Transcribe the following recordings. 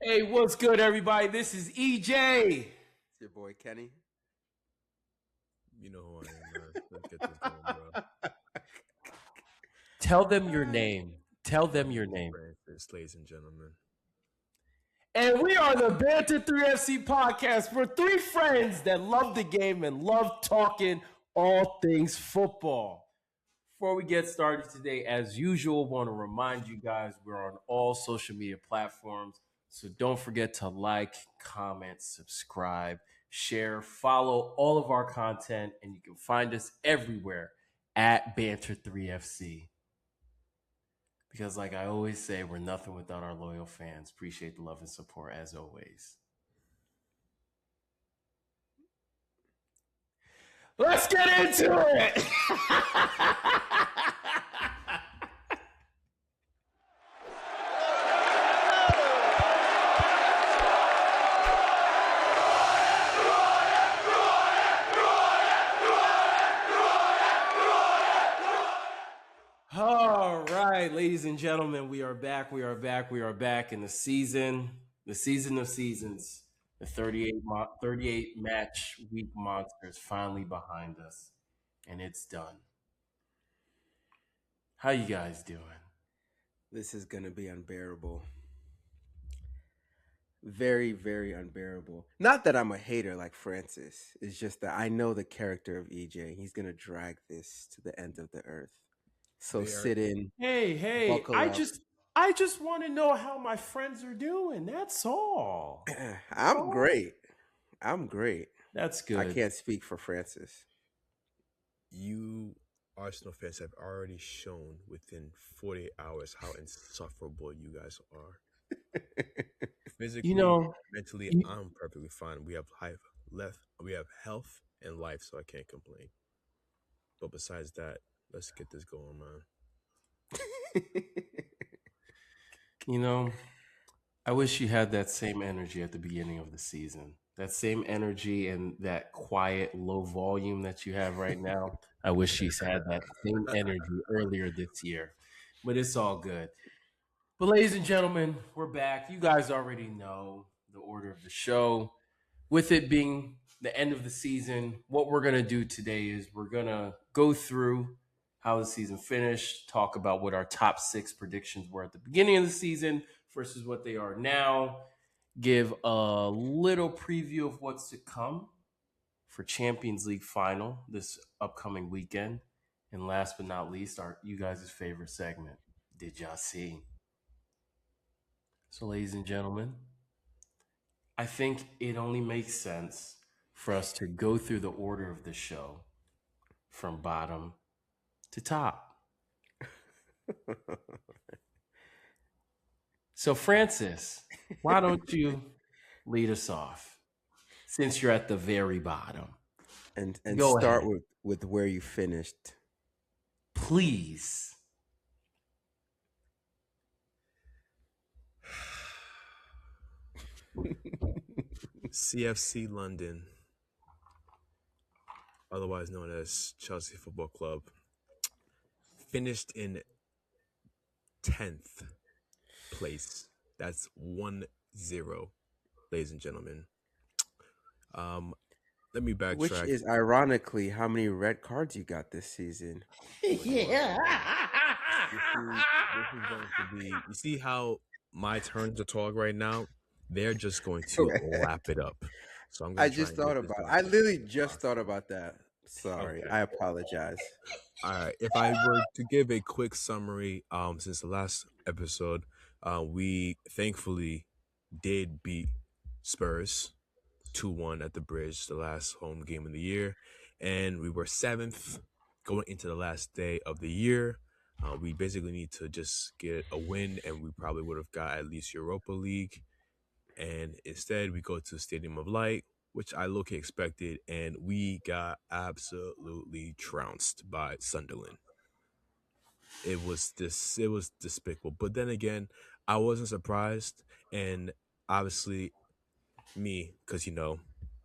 Hey, what's good, everybody? This is EJ. It's your boy Kenny. You know who I am, man. Let's get this going, bro. Tell them your name. Tell them My your name is name. Francis, ladies and gentlemen. And we are the Banter 3FC podcast. We're three friends that love the game and love talking all things football. Before we get started today, as usual, want to remind you guys we're on all social media platforms. So don't forget to like, comment, subscribe, share, follow all of our content, and you can find us everywhere at Banter3FC. Because, like I always say, we're nothing without our loyal fans. Appreciate the love and support as always. Let's get into it. All right, ladies and gentlemen, we are back. We are back in the season of seasons. The 38 match week monster is finally behind us, and it's done. How you guys doing? This is gonna be unbearable. Very, very unbearable. Not that I'm a hater like Francis. It's just that I know the character of EJ. He's gonna drag this to the end of the earth. So sit in, Hey, buckle I up. just want to know how my friends are doing. That's all. I'm great. That's good. I can't speak for Francis. You Arsenal fans have already shown within 48 hours how insufferable you guys are. Physically, mentally, I'm perfectly fine. We have health and life, so I can't complain. But besides that, let's get this going, man. I wish you had that same energy at the beginning of the season. That same energy and that quiet, low volume that you have right now. I wish you had that same energy earlier this year. But it's all good. But, ladies and gentlemen, we're back. You guys already know the order of the show. With it being the end of the season, what we're going to do today is we're going to go through how the season finished, talk about what our top 6 predictions were at the beginning of the season versus what they are now, give a little preview of what's to come for Champions League final this upcoming weekend, and last but not least, you guys' favorite segment, Did Y'all See? So, ladies and gentlemen, I think it only makes sense for us to go through the order of the show from bottom to top. So, Francis, why don't you lead us off since you're at the very bottom? And Go start ahead. with where you finished. Please. CFC London, otherwise known as Chelsea Football Club, finished in 10th place. That's 1-0, ladies and gentlemen. Let me backtrack. Which is ironically how many red cards you got this season. Yeah. This is going to be. You see how my turn to talk right now? They're just going to lap it up. So I'm going I to try just and thought get this about it. done I as literally quickly as just thought possible. about that. Sorry. Okay. I apologize. All right. If I were to give a quick summary, since the last episode, we thankfully did beat Spurs 2-1 at the Bridge, the last home game of the year, and we were 7th going into the last day of the year. We basically need to just get a win, and we probably would have got at least Europa League. And instead, we go to Stadium of Light, which I low-key expected, and we got absolutely trounced by Sunderland. It was despicable. But then again, I wasn't surprised, and obviously me, because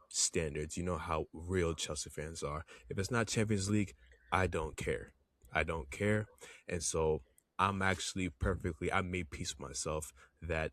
standards, you know how real Chelsea fans are. If it's not Champions League, I don't care. And so I made peace with myself that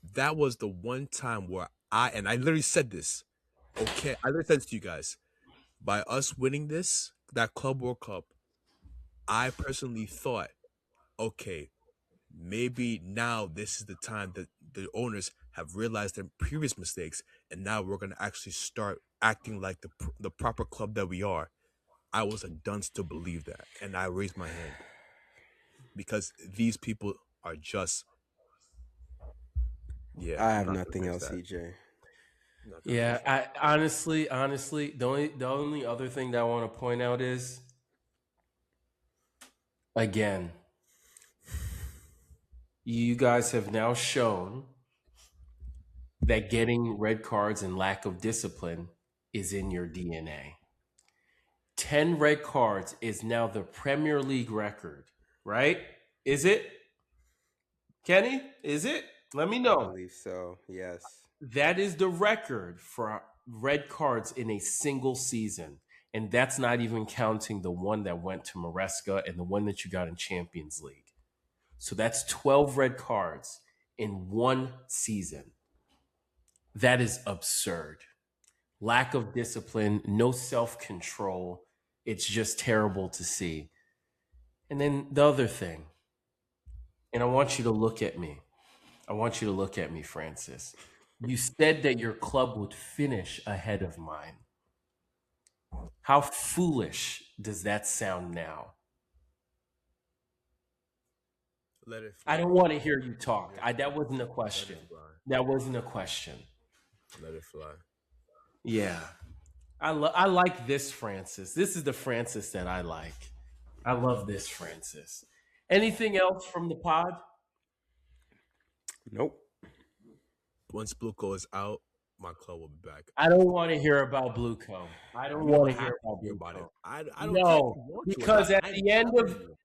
That was the one time where I literally said this. Okay, I literally said this to you guys. By us winning this, that Club World Cup, I personally thought, okay, maybe now this is the time that the owners have realized their previous mistakes, and now we're gonna actually start acting like the proper club that we are. I was a dunce to believe that, and I raised my hand because these people are just, yeah. I I'm have not gonna nothing finish else, that. EJ. I'm not gonna Yeah, finish that. I honestly, the only other thing that I want to point out is again, you guys have now shown that getting red cards and lack of discipline is in your DNA. 10 red cards is now the Premier League record, right? Is it? Kenny, is it? Let me I know. believe so. Yes. That is the record for red cards in a single season. And that's not even counting the one that went to Maresca and the one that you got in Champions League. So that's 12 red cards in one season. That is absurd. Lack of discipline, no self control. It's just terrible to see. And then the other thing, and I want you to look at me. I want you to look at me, Francis. You said that your club would finish ahead of mine. How foolish does that sound now? Let it I fly. don't want to hear you talk. Let That wasn't a question. it fly. That wasn't a question. Let it fly. Yeah. I like this Francis. This is the Francis that I like. I love this Francis. Anything else from the pod? Nope. Once Bluko is out, my club will be back. I don't want to hear about Blueco. I don't You don't want to have hear to about hear about it. Blueco. I don't care if No, you want to or not. because at I'm the end telling of you.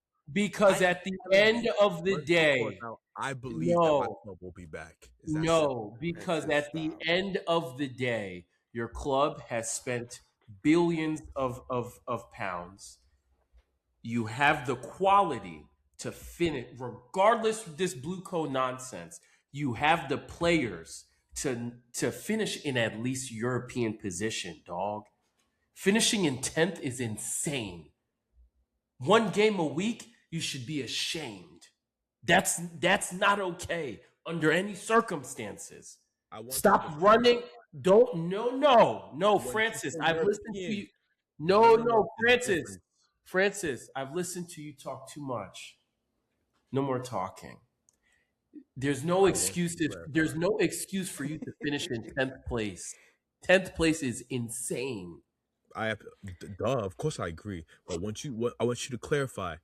I because am at the telling end you. of the Once Bluko is day, out, I believe that my no, club will be back. It's that simple. no, because Francis, at the stop. end of the day, your club has spent billions of pounds. You have the quality to finish, regardless of this blue code nonsense. You have the players to finish in at least European position, dog. Finishing in 10th is insane. One game a week, you should be ashamed. That's not okay under any circumstances. I want you to Stop understand. running. Don't no, When you Francis. say I've listened to you. European, No, the Francis. difference. Francis, I've listened to you talk too much. No more talking. There's no I want excuse you to if there's clarify. no excuse for you to finish in 10th place. 10th place is insane. I have, duh, of course I agree. But I want you to clarify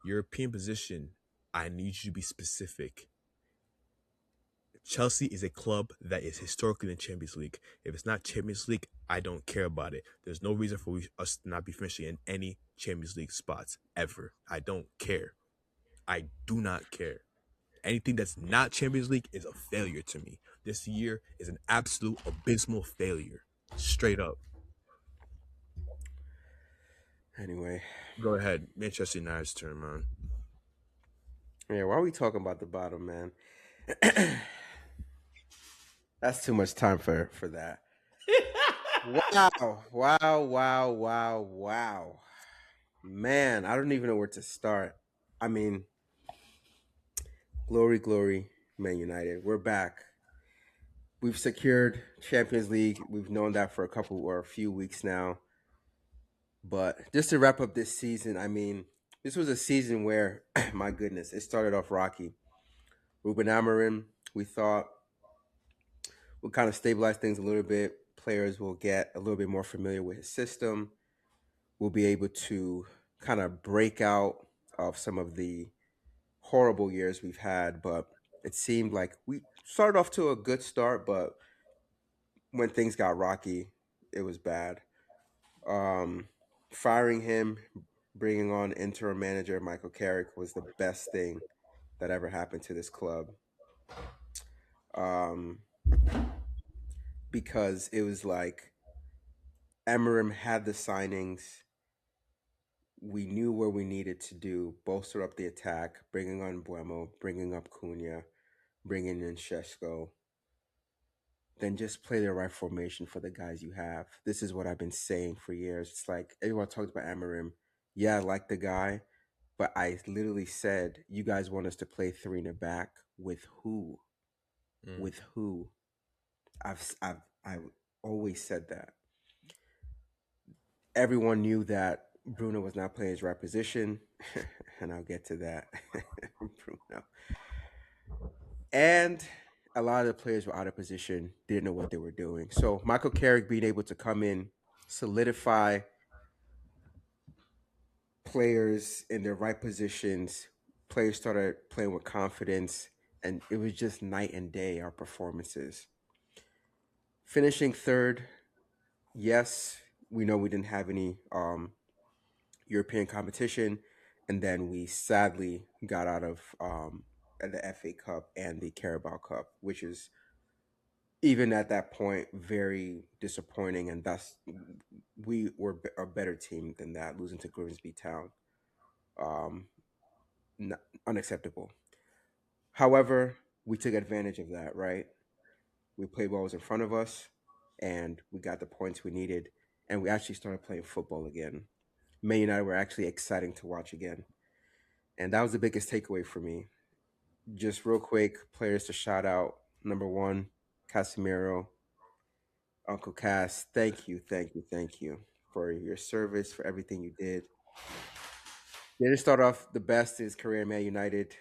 European position. I need you to be specific. Chelsea is a club that is historically in the Champions League. If it's not Champions League, I don't care about it. There's no reason for us to not be finishing in any Champions League spots ever. I don't care. I do not care. Anything that's not Champions League is a failure to me. This year is an absolute abysmal failure. Straight up. Anyway, Go ahead. Manchester United's turn, man. yeah, why are we talking about the bottom, man? That's too much time for that. Wow, wow, wow, wow, wow. Man, I don't even know where to start. I mean, glory, glory, Man United. We're back. We've secured Champions League. We've known that for a couple or a few weeks now. But just to wrap up this season, I mean, this was a season where, my goodness, it started off rocky. Ruben Amorim, we thought will kind of stabilize things a little bit. Players will get a little bit more familiar with his system. We'll be able to kind of break out of some of the horrible years we've had. But it seemed like we started off to a good start, but when things got rocky, it was bad. Um, Firing him, bringing on interim manager Michael Carrick was the best thing that ever happened to this club. Um, because it was like Emerim had the signings. We knew where we needed to do, bolster up the attack, bringing on Buemo, bringing up Cunha, bringing in Sheshko. then just play the right formation for the guys you have. This is what I've been saying for years. It's like everyone talks about Amarim. Yeah, I like the guy, but I literally said, you guys want us to play three in the back with who? Mm. With who? I've always said that. Everyone knew that Bruno was not playing his right position, and I'll get to that. Bruno. And a lot of the players were out of position, didn't know what they were doing. So Michael Carrick being able to come in, solidify players in their right positions, players started playing with confidence, and it was just night and day, our performances. Finishing third, yes, we know we didn't have any European competition, and then we sadly got out of the FA Cup and the Carabao Cup, which is even at that point very disappointing. And thus, we were a better team than that, losing to Grimsby Town. Um, Unacceptable. However, we took advantage of that, right? We played what was in front of us, and we got the points we needed, and we actually started playing football again. Man United were actually exciting to watch again. And that was the biggest takeaway for me. Just real quick, players to shout out. Number one, Casemiro, Uncle Cass. Thank you, thank you, thank you for your service, for everything you did. Didn't start off the best in his career in Man United.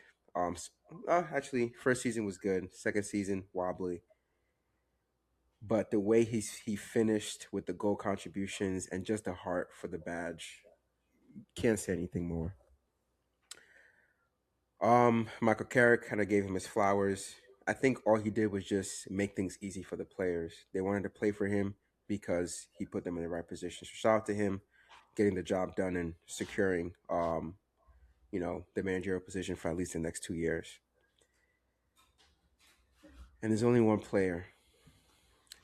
Actually, first season was good. Second season wobbly, but the way he finished with the goal contributions and just the heart for the badge, can't say anything more. Michael Carrick kind of gave him his flowers. I think all he did was just make things easy for the players. They wanted to play for him because he put them in the right position. So shout out to him getting the job done and securing the managerial position for at least the next 2 years. And there's only one player,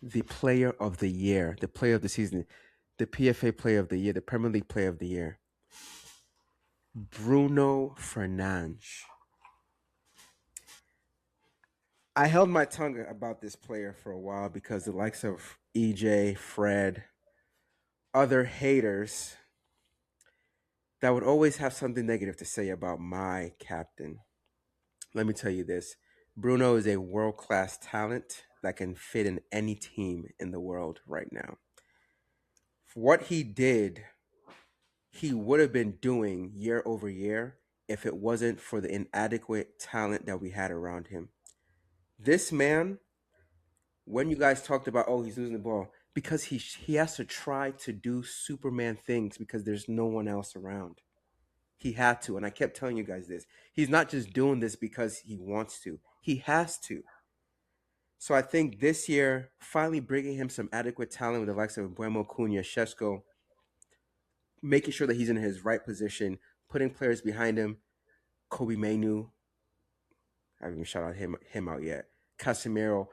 the player of the year, the player of the season, the PFA player of the year, the Premier League player of the year, Bruno Fernandes. I held my tongue about this player for a while because the likes of EJ, Fred, other haters that would always have something negative to say about my captain. Let me tell you this, Bruno is a world class talent that can fit in any team in the world right now. For what he did, he would have been doing year over year if it wasn't for the inadequate talent that we had around him. This man, when you guys talked about, oh, he's losing the ball, because he has to try to do Superman things because there's no one else around. He had to, and I kept telling you guys this. He's not just doing this because he wants to. He has to. So I think this year, finally bringing him some adequate talent with the likes of Buemo, Cunha, Shesko, making sure that he's in his right position, putting players behind him. Kobe Mainu, I haven't even shout out him out yet. Casemiro,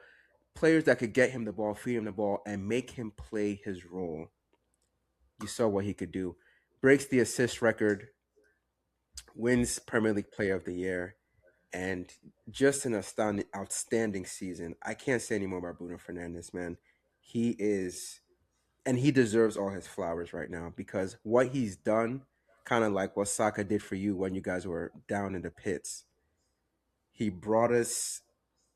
players that could get him the ball, feed him the ball, and make him play his role. You saw what he could do. Breaks the assist record, wins Premier League Player of the Year, and just an outstanding season. I can't say any more about Bruno Fernandes, man. He is, and he deserves all his flowers right now because what he's done, kind of like what Saka did for you when you guys were down in the pits. He brought us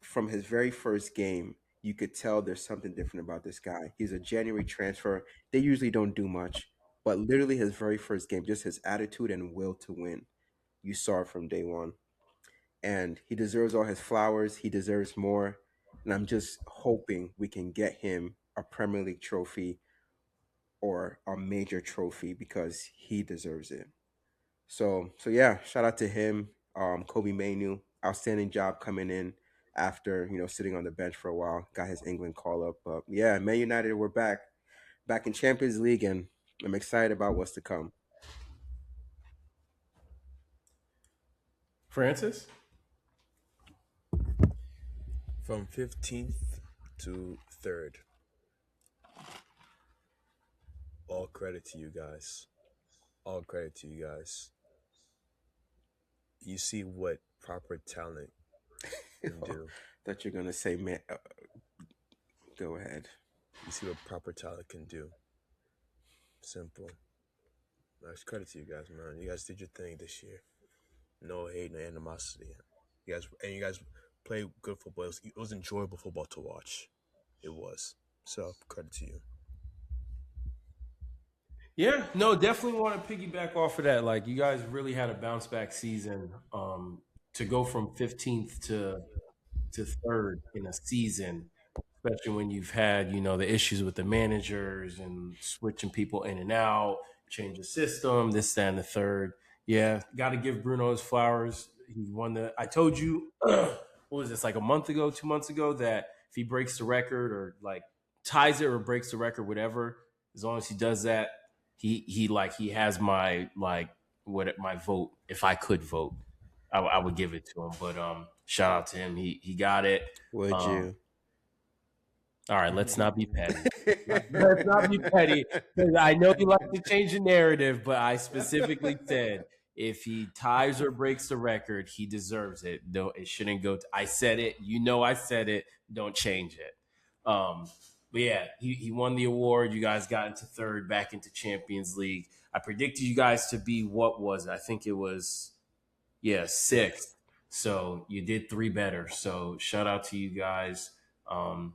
from his very first game. You could tell there's something different about this guy. He's a January transfer. They usually don't do much, but literally his very first game, just his attitude and will to win, you saw it from day one. And he deserves all his flowers. He deserves more. And I'm just hoping we can get him a Premier League trophy or a major trophy because he deserves it. So yeah, shout out to him. Kobe Mainu, outstanding job coming in after sitting on the bench for a while. Got his England call up. But yeah, Man United, we're back in Champions League, and I'm excited about what's to come. Francis? From 15th to 3rd, all credit to you guys. All credit to you guys. You see what proper talent can do. That you're gonna say, man, Go ahead. You see what proper talent can do. Simple. Nice credit to you guys, man. You guys did your thing this year. No hate, no animosity. You guys play good football. It was enjoyable football to watch. It was. So credit to you. Yeah, no, definitely want to piggyback off of that. Like, you guys really had a bounce back season. To go from 15th to third in a season, especially when you've had, the issues with the managers and switching people in and out, change the system, this, that, and the third. Yeah, got to give Bruno his flowers. He won the. I told you, what was this, like a month ago, 2 months ago, that if he breaks the record or like ties it or breaks the record, whatever, as long as he does that, he has my my vote. If I could vote, I would give it to him. But shout out to him. He got it. Would Um, you? all right, let's not be petty. Let's not be petty, because I know you like to change the narrative, but I specifically said if he ties or breaks the record, he deserves it. No, it shouldn't go. I said it. I said it. Don't change it. Um, but yeah, he won the award. You guys got into third, back into Champions League. I predicted you guys to be, what was it? I think it was, yeah, Six. sixth. So you did three better. So shout out to you guys. And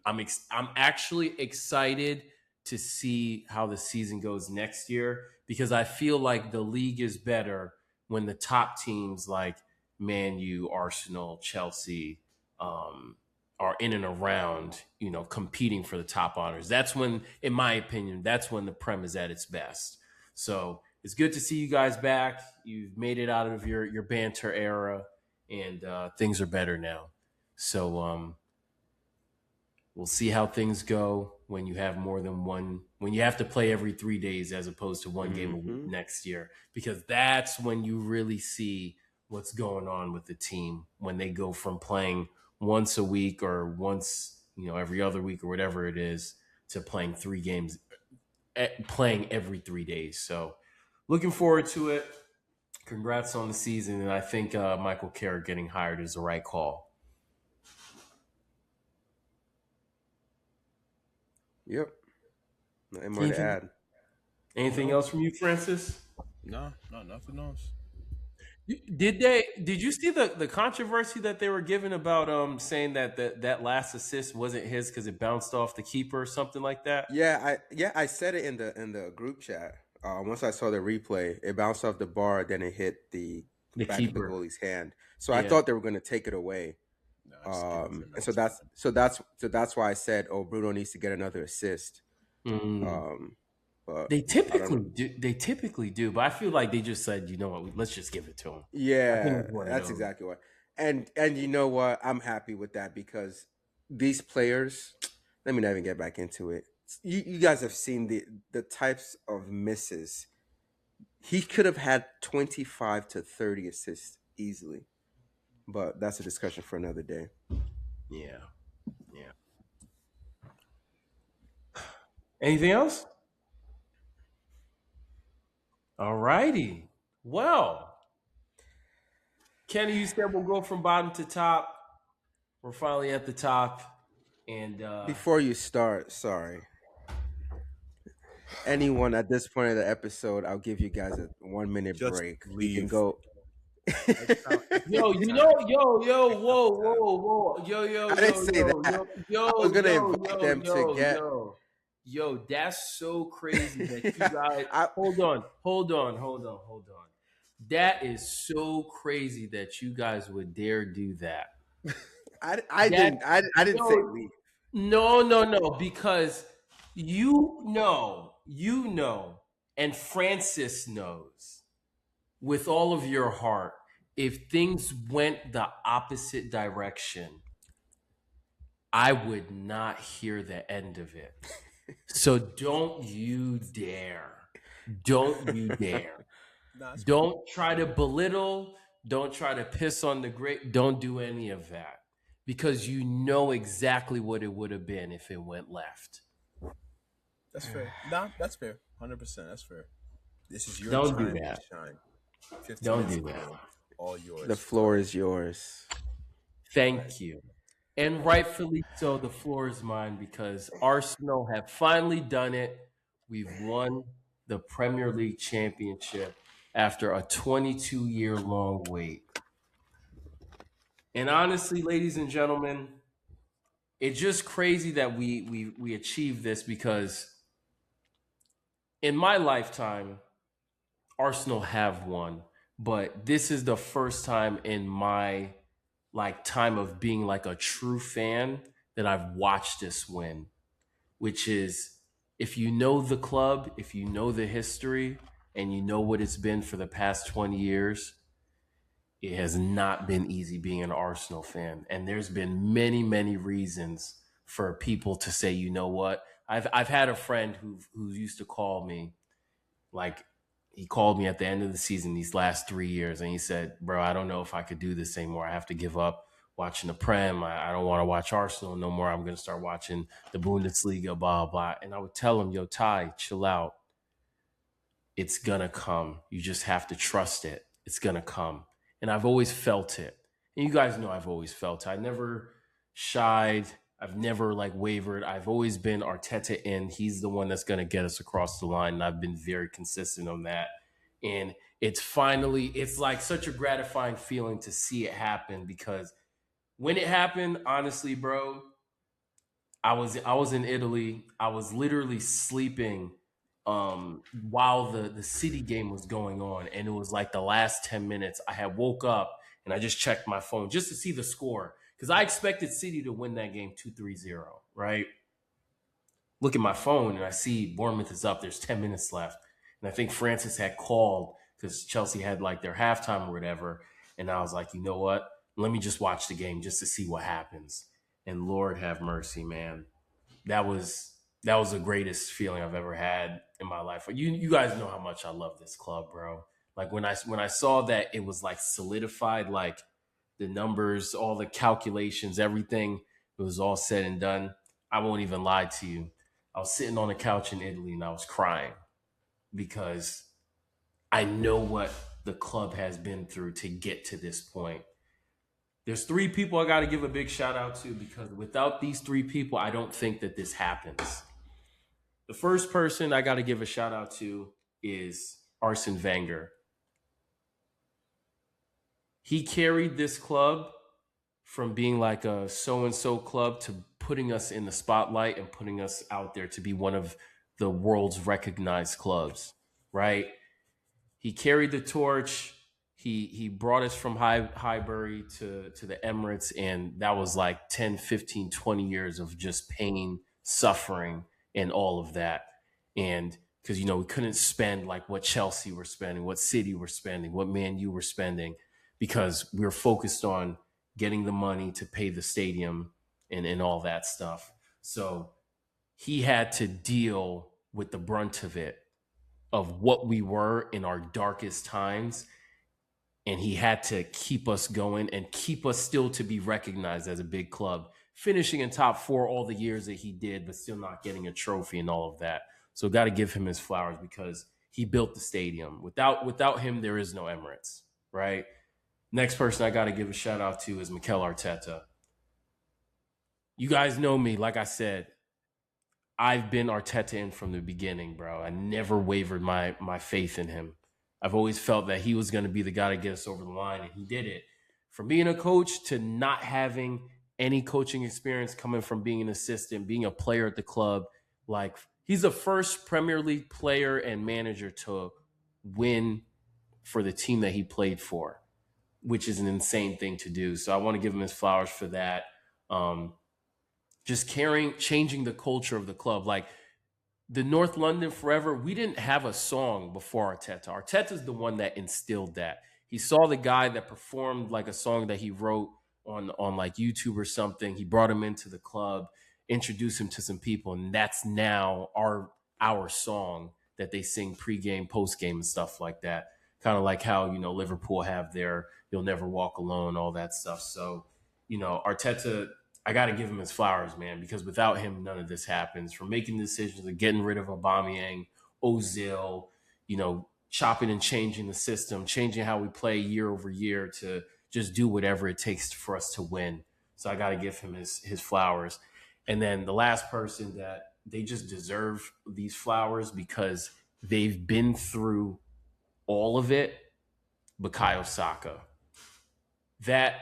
I'm actually excited to see how the season goes next year, because I feel like the league is better when the top teams like Man U, Arsenal, Chelsea, are in and around, competing for the top honors. That's when, in my opinion, that's when the Prem is at its best. So it's good to see you guys back. You've made it out of your banter era, and things are better now. So we'll see how things go when you have more than one, when you have to play every 3 days as opposed to one game a week Mm-hmm. next year, because that's when you really see what's going on with the team, when they go from playing once a week or once, every other week or whatever it is, to playing 3 games, playing every 3 days. So looking forward to it. Congrats on the season. And I think Michael Carrick getting hired is the right call. Yep. Nothing more to Anything, add. anything else from you, Francis? No, nothing else. Did you see the controversy that they were giving about saying that last assist wasn't his because it bounced off the keeper or something like that? I said it in the group chat. Once I saw the replay, it bounced off the bar, then it hit the The back of the keeper. goalie's hand. So I Yeah. thought they were going to take it away. No, I just give him for And no time. so that's why I said, oh, Bruno needs to get another assist. Mm. But They I don't know. typically do. They typically do, but I feel like they just said, you know what, let's just give it to him. I think Yeah, it's one of that's those. exactly what. And you know what? I'm happy with that because these players. Let me not even get back into it. You guys have seen the types of misses. He could have had 25 to 30 assists easily, but that's a discussion for another day. Yeah. Yeah. Anything else? All righty. Well, Kenny, you said we'll go from bottom to top. We're finally at the top, and Before you start, sorry. Anyone at this point of the episode, I'll give you guys a 1 minute Just break. You can leave. go. yo, whoa, whoa, whoa, I didn't say that. I was gonna invite them to get. that's so crazy that you guys. I Hold on. That is so crazy that you guys would dare do that. That I didn't say no, leave. no, because and Francis knows with all of your heart, if things went the opposite direction, I would not hear the end of it. So don't you dare. Don't you dare. Nah, it's fine. Don't try to belittle. Don't try to piss on the great. Don't do any of that, because you know exactly what it would have been if it went left. That's fair. Nah, that's fair. 100%. That's fair. This is your Don't do time that. to shine. 15 Don't minutes do that. ago, all yours. The floor is yours. Thank you. And rightfully so, the floor is mine because Arsenal have finally done it. We've won the Premier League championship after a 22-year long wait. And honestly, ladies and gentlemen, it's just crazy that we achieved this because in my lifetime, Arsenal have won, but this is the first time in my like time of being like a true fan that I've watched this win, which is if you know the club, if you know the history, and you know what it's been for the past 20 years, it has not been easy being an Arsenal fan. And there's been many, many reasons for people to say, you know what? I've had a friend who used to call me like he called me at the end of the season these last 3 years and he said, bro, I don't know if I could do this anymore. I have to give up watching the Prem. I don't want to watch Arsenal no more. I'm going to start watching the Bundesliga, blah, blah. And I would tell him, yo, Ty, chill out. It's going to come. You just have to trust it. It's going to come. And I've always felt it. And you guys know I've always felt it. I never shied. I've never like wavered. I've always been Arteta in. He's the one that's going to get us across the line. And I've been very consistent on that. And it's like such a gratifying feeling to see it happen because when it happened, honestly, bro, I was in Italy. I was literally sleeping while the city game was going on, and it was like the last 10 minutes. I had woke up and I just checked my phone just to see the score because I expected City to win that game 2-3-0, right? Look at my phone and I see Bournemouth is up. There's 10 minutes left. And I think Francis had called because Chelsea had like their halftime or whatever. And I was like, you know what? Let me just watch the game just to see what happens. And Lord have mercy, man. That was the greatest feeling I've ever had in my life. You guys know how much I love this club, bro. Like when I saw that it was like solidified, like the numbers, all the calculations, everything, it was all said and done. I won't even lie to you. I was sitting on the couch in Italy and I was crying because I know what the club has been through to get to this point. There's three people I got to give a big shout out to because without these three people, I don't think that this happens. The first person I got to give a shout out to is Arsene Wenger. He carried this club from being like a so and so club to putting us in the spotlight and putting us out there to be one of the world's recognized clubs, right? He carried the torch. He brought us from Highbury to the Emirates, and that was like 10, 15, 20 years of just pain, suffering, and all of that. And because, we couldn't spend like what Chelsea were spending, what City were spending, what Man U were spending, because we were focused on getting the money to pay the stadium and all that stuff. So he had to deal with the brunt of it, of what we were in our darkest times. And he had to keep us going and keep us still to be recognized as a big club, finishing in top four all the years that he did, but still not getting a trophy and all of that. So got to give him his flowers because he built the stadium. Without him, there is no Emirates, right? Next person I got to give a shout out to is Mikel Arteta. You guys know me, like I said, I've been Arteta in from the beginning, bro. I never wavered my faith in him. I've always felt that he was going to be the guy to get us over the line, and he did it. From being a coach to not having any coaching experience, coming from being an assistant, being a player at the club, like he's the first Premier League player and manager to win for the team that he played for, which is an insane thing to do. So I want to give him his flowers for that. Just changing the culture of the club. Like the North London Forever, we didn't have a song before Arteta. Arteta's the one that instilled that. He saw the guy that performed like a song that he wrote on like YouTube or something. He brought him into the club, introduced him to some people, and that's now our song that they sing pregame, postgame, and stuff like that. Kind of like how, Liverpool have their You'll Never Walk Alone, all that stuff. So, Arteta, I got to give him his flowers, man, because without him, none of this happens. From making decisions of getting rid of Aubameyang, Ozil, chopping and changing the system, changing how we play year over year to just do whatever it takes for us to win. So I got to give him his flowers. And then the last person that they just deserve these flowers because they've been through all of it. Bukayo Saka. That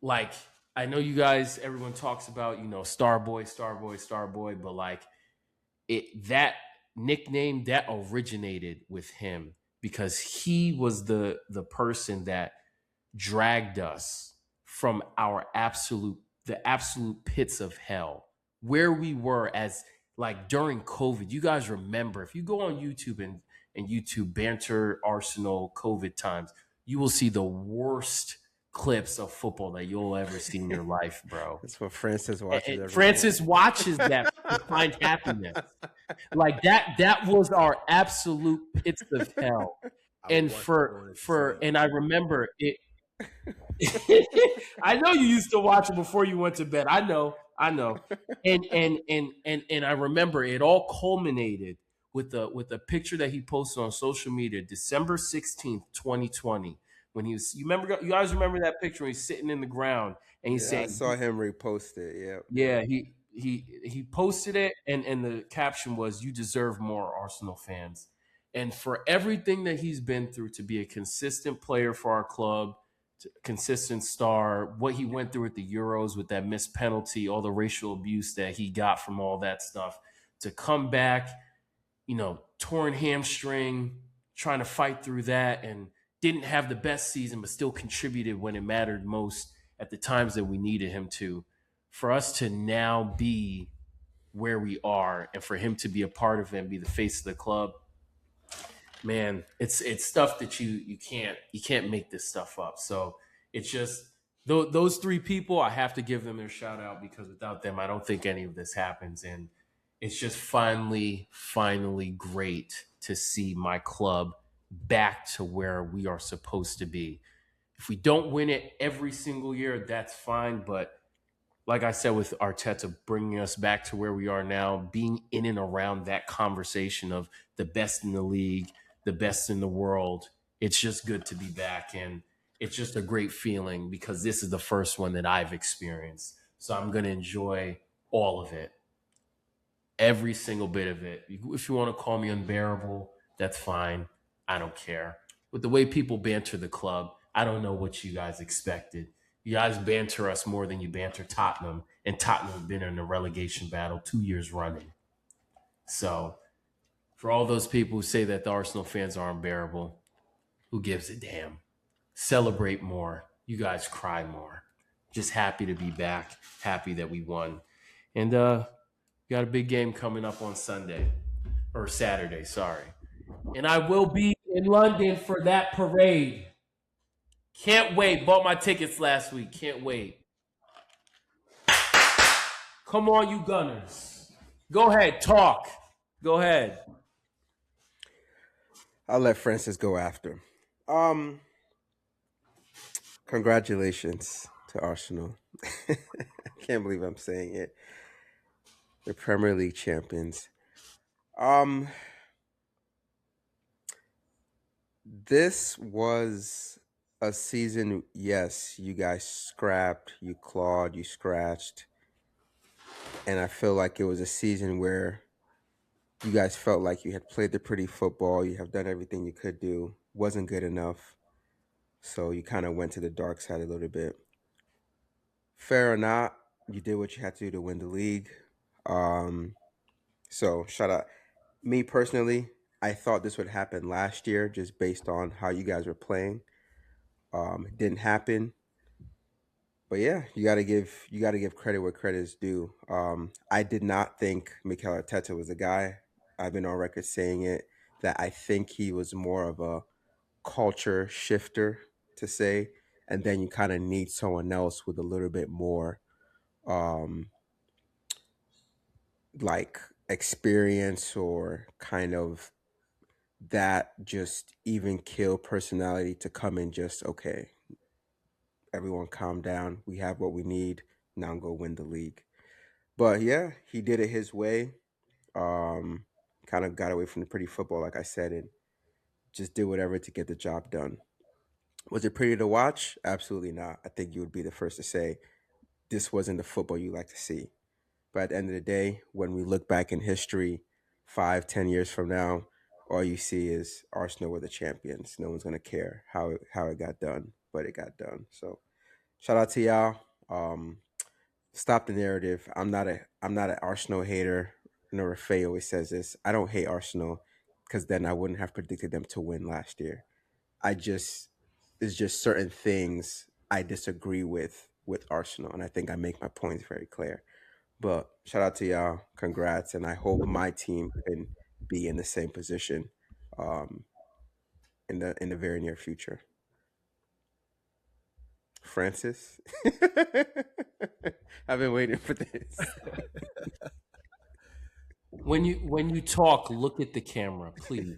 like I know you guys, everyone talks about Star Boy, Star Boy, Star Boy, but like that nickname that originated with him because he was the person that dragged us from the absolute pits of hell where we were as like during COVID. You guys remember if you go on YouTube and YouTube Banter Arsenal COVID times, you will see the worst clips of football that you'll ever see in your life, bro. That's what Francis watches And every day. Francis watches that to find happiness. Like that was our absolute pits of hell. I would And watch that going into sleep. and I remember it. I know you used to watch it before you went to bed. I know. And I remember it all culminated with a picture that he posted on social media, December 16th, 2020. When he was, you guys remember that picture when he's sitting in the ground and he's Yeah, I saying, saw him repost it. Yep. yeah, he posted it, and the caption was, "You deserve more, Arsenal fans." And for everything that he's been through to be a consistent player for our club, consistent star, what he went through at the Euros with that missed penalty, all the racial abuse that he got from all that stuff, to come back, torn hamstring, trying to fight through that, and didn't have the best season, but still contributed when it mattered most at the times that we needed him to. For us to now be where we are, and for him to be a part of it and be the face of the club, man, it's stuff that you can't make this stuff up. So it's just those three people. I have to give them their shout out because without them, I don't think any of this happens. And it's just finally great to see my club back to where we are supposed to be. If we don't win it every single year, that's fine. But like I said, with Arteta bringing us back to where we are now, being in and around that conversation of the best in the league, the best in the world, it's just good to be back. And it's just a great feeling because this is the first one that I've experienced. So I'm going to enjoy all of it, every single bit of it. If you want to call me unbearable, that's fine. I don't care. With the way people banter the club, I don't know what you guys expected. You guys banter us more than you banter Tottenham, and Tottenham have been in a relegation battle 2 years running. So, for all those people who say that the Arsenal fans are unbearable, who gives a damn? Celebrate more. You guys cry more. Just happy to be back. Happy that we won. And we got a big game coming up on Sunday or Saturday, sorry. And I will be in London for that parade. Can't wait. Bought my tickets last week. Can't wait. Come on, you Gunners. Go ahead, talk. Go ahead. I'll let Francis go after. Um, Congratulations to Arsenal. I can't believe I'm saying it. The Premier League champions. Um, this was a season. Yes, you guys scrapped, you clawed, you scratched, and I feel like it was a season where you guys felt like you had played the pretty football, you have done everything you could do, wasn't good enough, so you kind of went to the dark side a little bit. Fair or not, you did what you had to do to win the league. Um, so shout out. Me personally, I thought this would happen last year just based on how you guys were playing. It didn't happen. But yeah, you gotta give credit where credit is due. I did not think Mikel Arteta was a guy. I've been on record saying it that I think he was more of a culture shifter to say, and then you kind of need someone else with a little bit more um, like experience or kind of that just even kill personality to come in just okay, everyone calm down, we have what we need, now go win the league. But yeah, he did it his way. um Kind of got away from the pretty football like I said, and just did whatever to get the job done. Was it pretty to watch? Absolutely not. I think you would be the first to say this wasn't the football you like to see. But at the end of the day, when we look back in history, 5, 10 years from now, all you see is Arsenal were the champions. No one's gonna care how it got done, but it got done. So shout out to y'all. Stop the narrative. I'm not an Arsenal hater. You know, Rafe always says this. I don't hate Arsenal because then I wouldn't have predicted them to win last year. I just There's just certain things I disagree with Arsenal, and I think I make my points very clear. But shout out to y'all, congrats, and I hope my team can be in the same position um, in the very near future. Francis, I've been waiting for this. When you talk, look at the camera, please.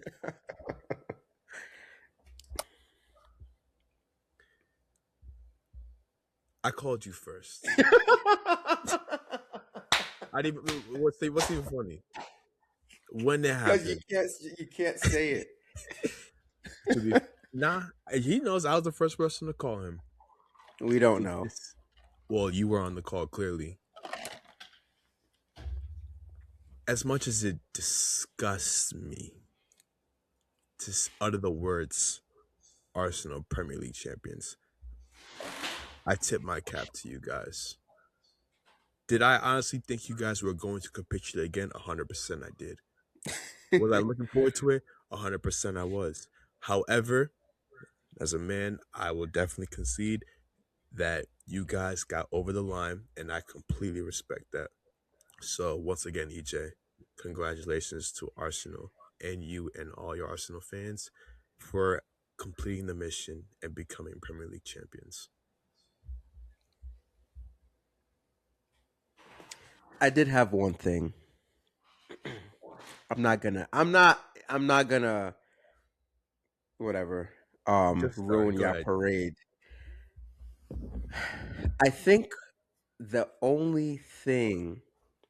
I called you first. I didn't. What's even funny? When it Because happened, you can't say it. to be nah, he knows I was the first person to call him. We don't know. Well, you were on the call clearly. As much as it disgusts me to utter the words Arsenal Premier League champions, I tip my cap to you guys. Did I honestly think you guys were going to capitulate again? 100% I did. Was I looking forward to it? 100% I was. However, as a man, I will definitely concede that you guys got over the line, and I completely respect that. So, once again, EJ, congratulations to Arsenal and you and all your Arsenal fans for completing the mission and becoming Premier League champions. I did have one thing. I'm not gonna whatever Just start. ruin Go your ahead. parade. I think the only thing,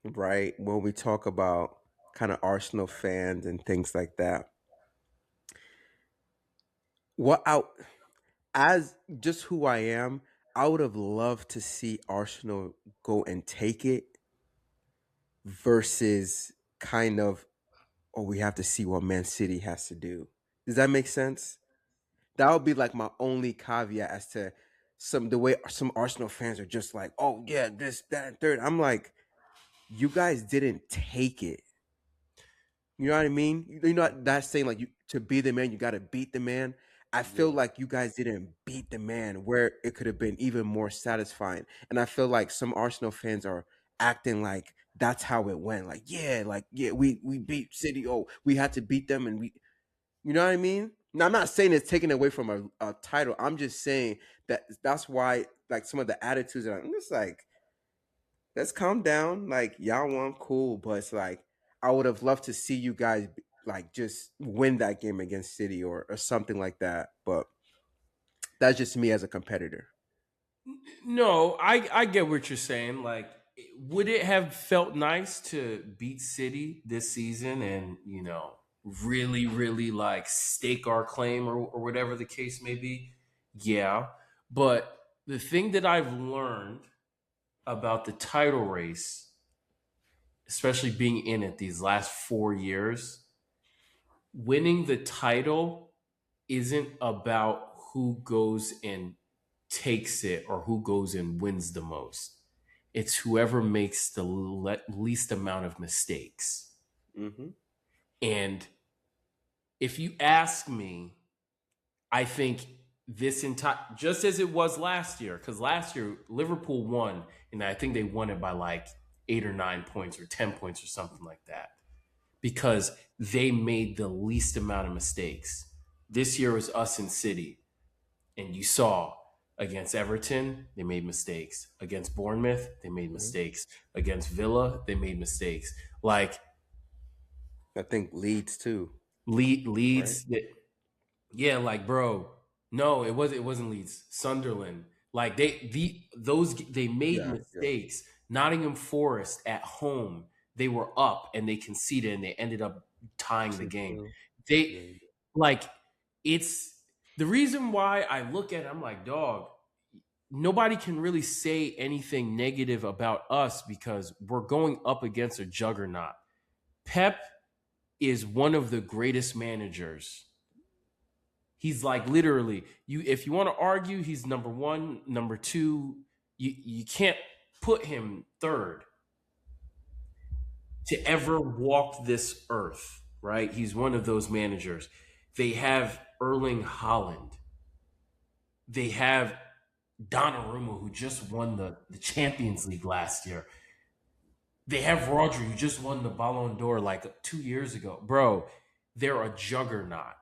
right, when we talk about kind of Arsenal fans and things like that, what out as just who I am, I would have loved to see Arsenal go and take it versus kind of, oh, we have to see what Man City has to do. Does that make sense? That would be like my only caveat as to the way some Arsenal fans are just like, oh yeah, this, that, and third. I'm like, you guys didn't take it. You know what I mean? You know that's saying like you to be the man, you got to beat the man. I feel Yeah. like you guys didn't beat the man where it could have been even more satisfying. And I feel like some Arsenal fans are acting like that's how it went. Like yeah, we beat City. Oh, we had to beat them, and we, you know what I mean? Now I'm not saying it's taken away from a title. I'm just saying that's why like some of the attitudes are. I'm just like, let's calm down. Like y'all won, cool, but it's like I would have loved to see you guys like just win that game against City or something like that. But that's just me as a competitor. No, I get what you're saying. Like, would it have felt nice to beat City this season and really like stake our claim or whatever the case may be? Yeah, but the thing that I've learned about the title race, especially being in it these last 4 years, winning the title isn't about who goes and takes it or who goes and wins the most. It's whoever makes the least amount of mistakes. Hmm. And if you ask me, I think this entire, just as it was last year, because last year Liverpool won, and I think they won it by like 8 or 9 points or 10 points or something like that, because they made the least amount of mistakes. This year was us and City. And you saw against Everton, they made mistakes. Against Bournemouth, they made Hmm. mistakes. Against Villa, they made mistakes. Like I think Leeds too, right? Leeds, yeah, like bro, no, it wasn't Leeds. Sunderland, like they made Yeah, yeah. mistakes. Nottingham Forest at home, they were up and they conceded and they ended up tying the game. 2-2. They Yeah. like it's the reason why I look at it, I'm like, dog. nobody can really say anything negative about us because we're going up against a juggernaut. Pep is one of the greatest managers. He's like literally you. If you want to argue, he's number one, number two. You can't put him third to ever walk this earth. Right? He's one of those managers. They have Erling Haaland. They have Donnarumma, who just won the Champions League last year. They have Rodri, who just won the Ballon d'Or like 2 years ago. Bro, they're a juggernaut.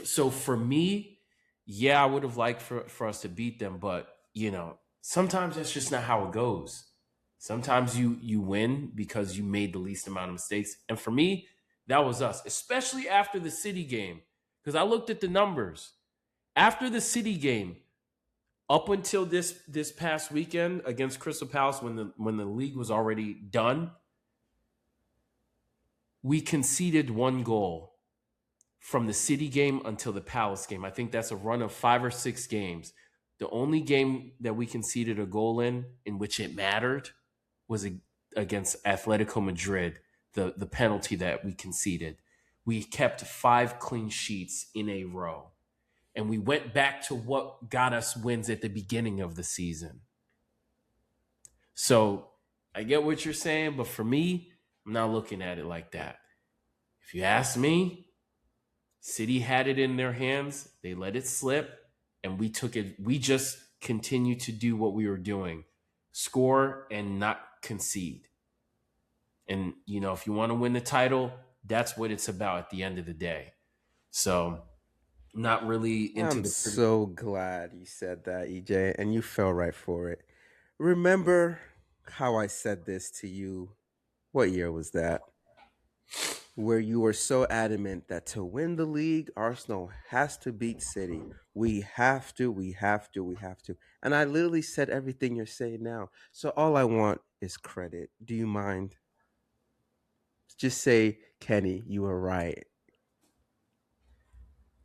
So for me, yeah, I would have liked for us to beat them, but sometimes that's just not how it goes. Sometimes you win because you made the least amount of mistakes. And for me, that was us, especially after the City game. Because I looked at the numbers. After the City game, up until this past weekend against Crystal Palace when the league was already done, we conceded one goal from the City game until the Palace game. I think that's a run of 5 or 6 games. The only game that we conceded a goal in which it mattered was against Atletico Madrid, the penalty that we conceded. We kept 5 clean sheets in a row. And we went back to what got us wins at the beginning of the season. So I get what you're saying, but for me, I'm not looking at it like that. If you ask me, City had it in their hands. They let it slip, and we took it. We just continued to do what we were doing, score and not concede. And, if you want to win the title, that's what it's about at the end of the day. So not really into I'm the so glad you said that, EJ, and you fell right for it. Remember how I said this to you? What year was that? Where you were so adamant that to win the league, Arsenal has to beat City. We have to, we have to, we have to. And I literally said everything you're saying now. So all I want is credit. Do you mind? Just say, Kenny, you were right.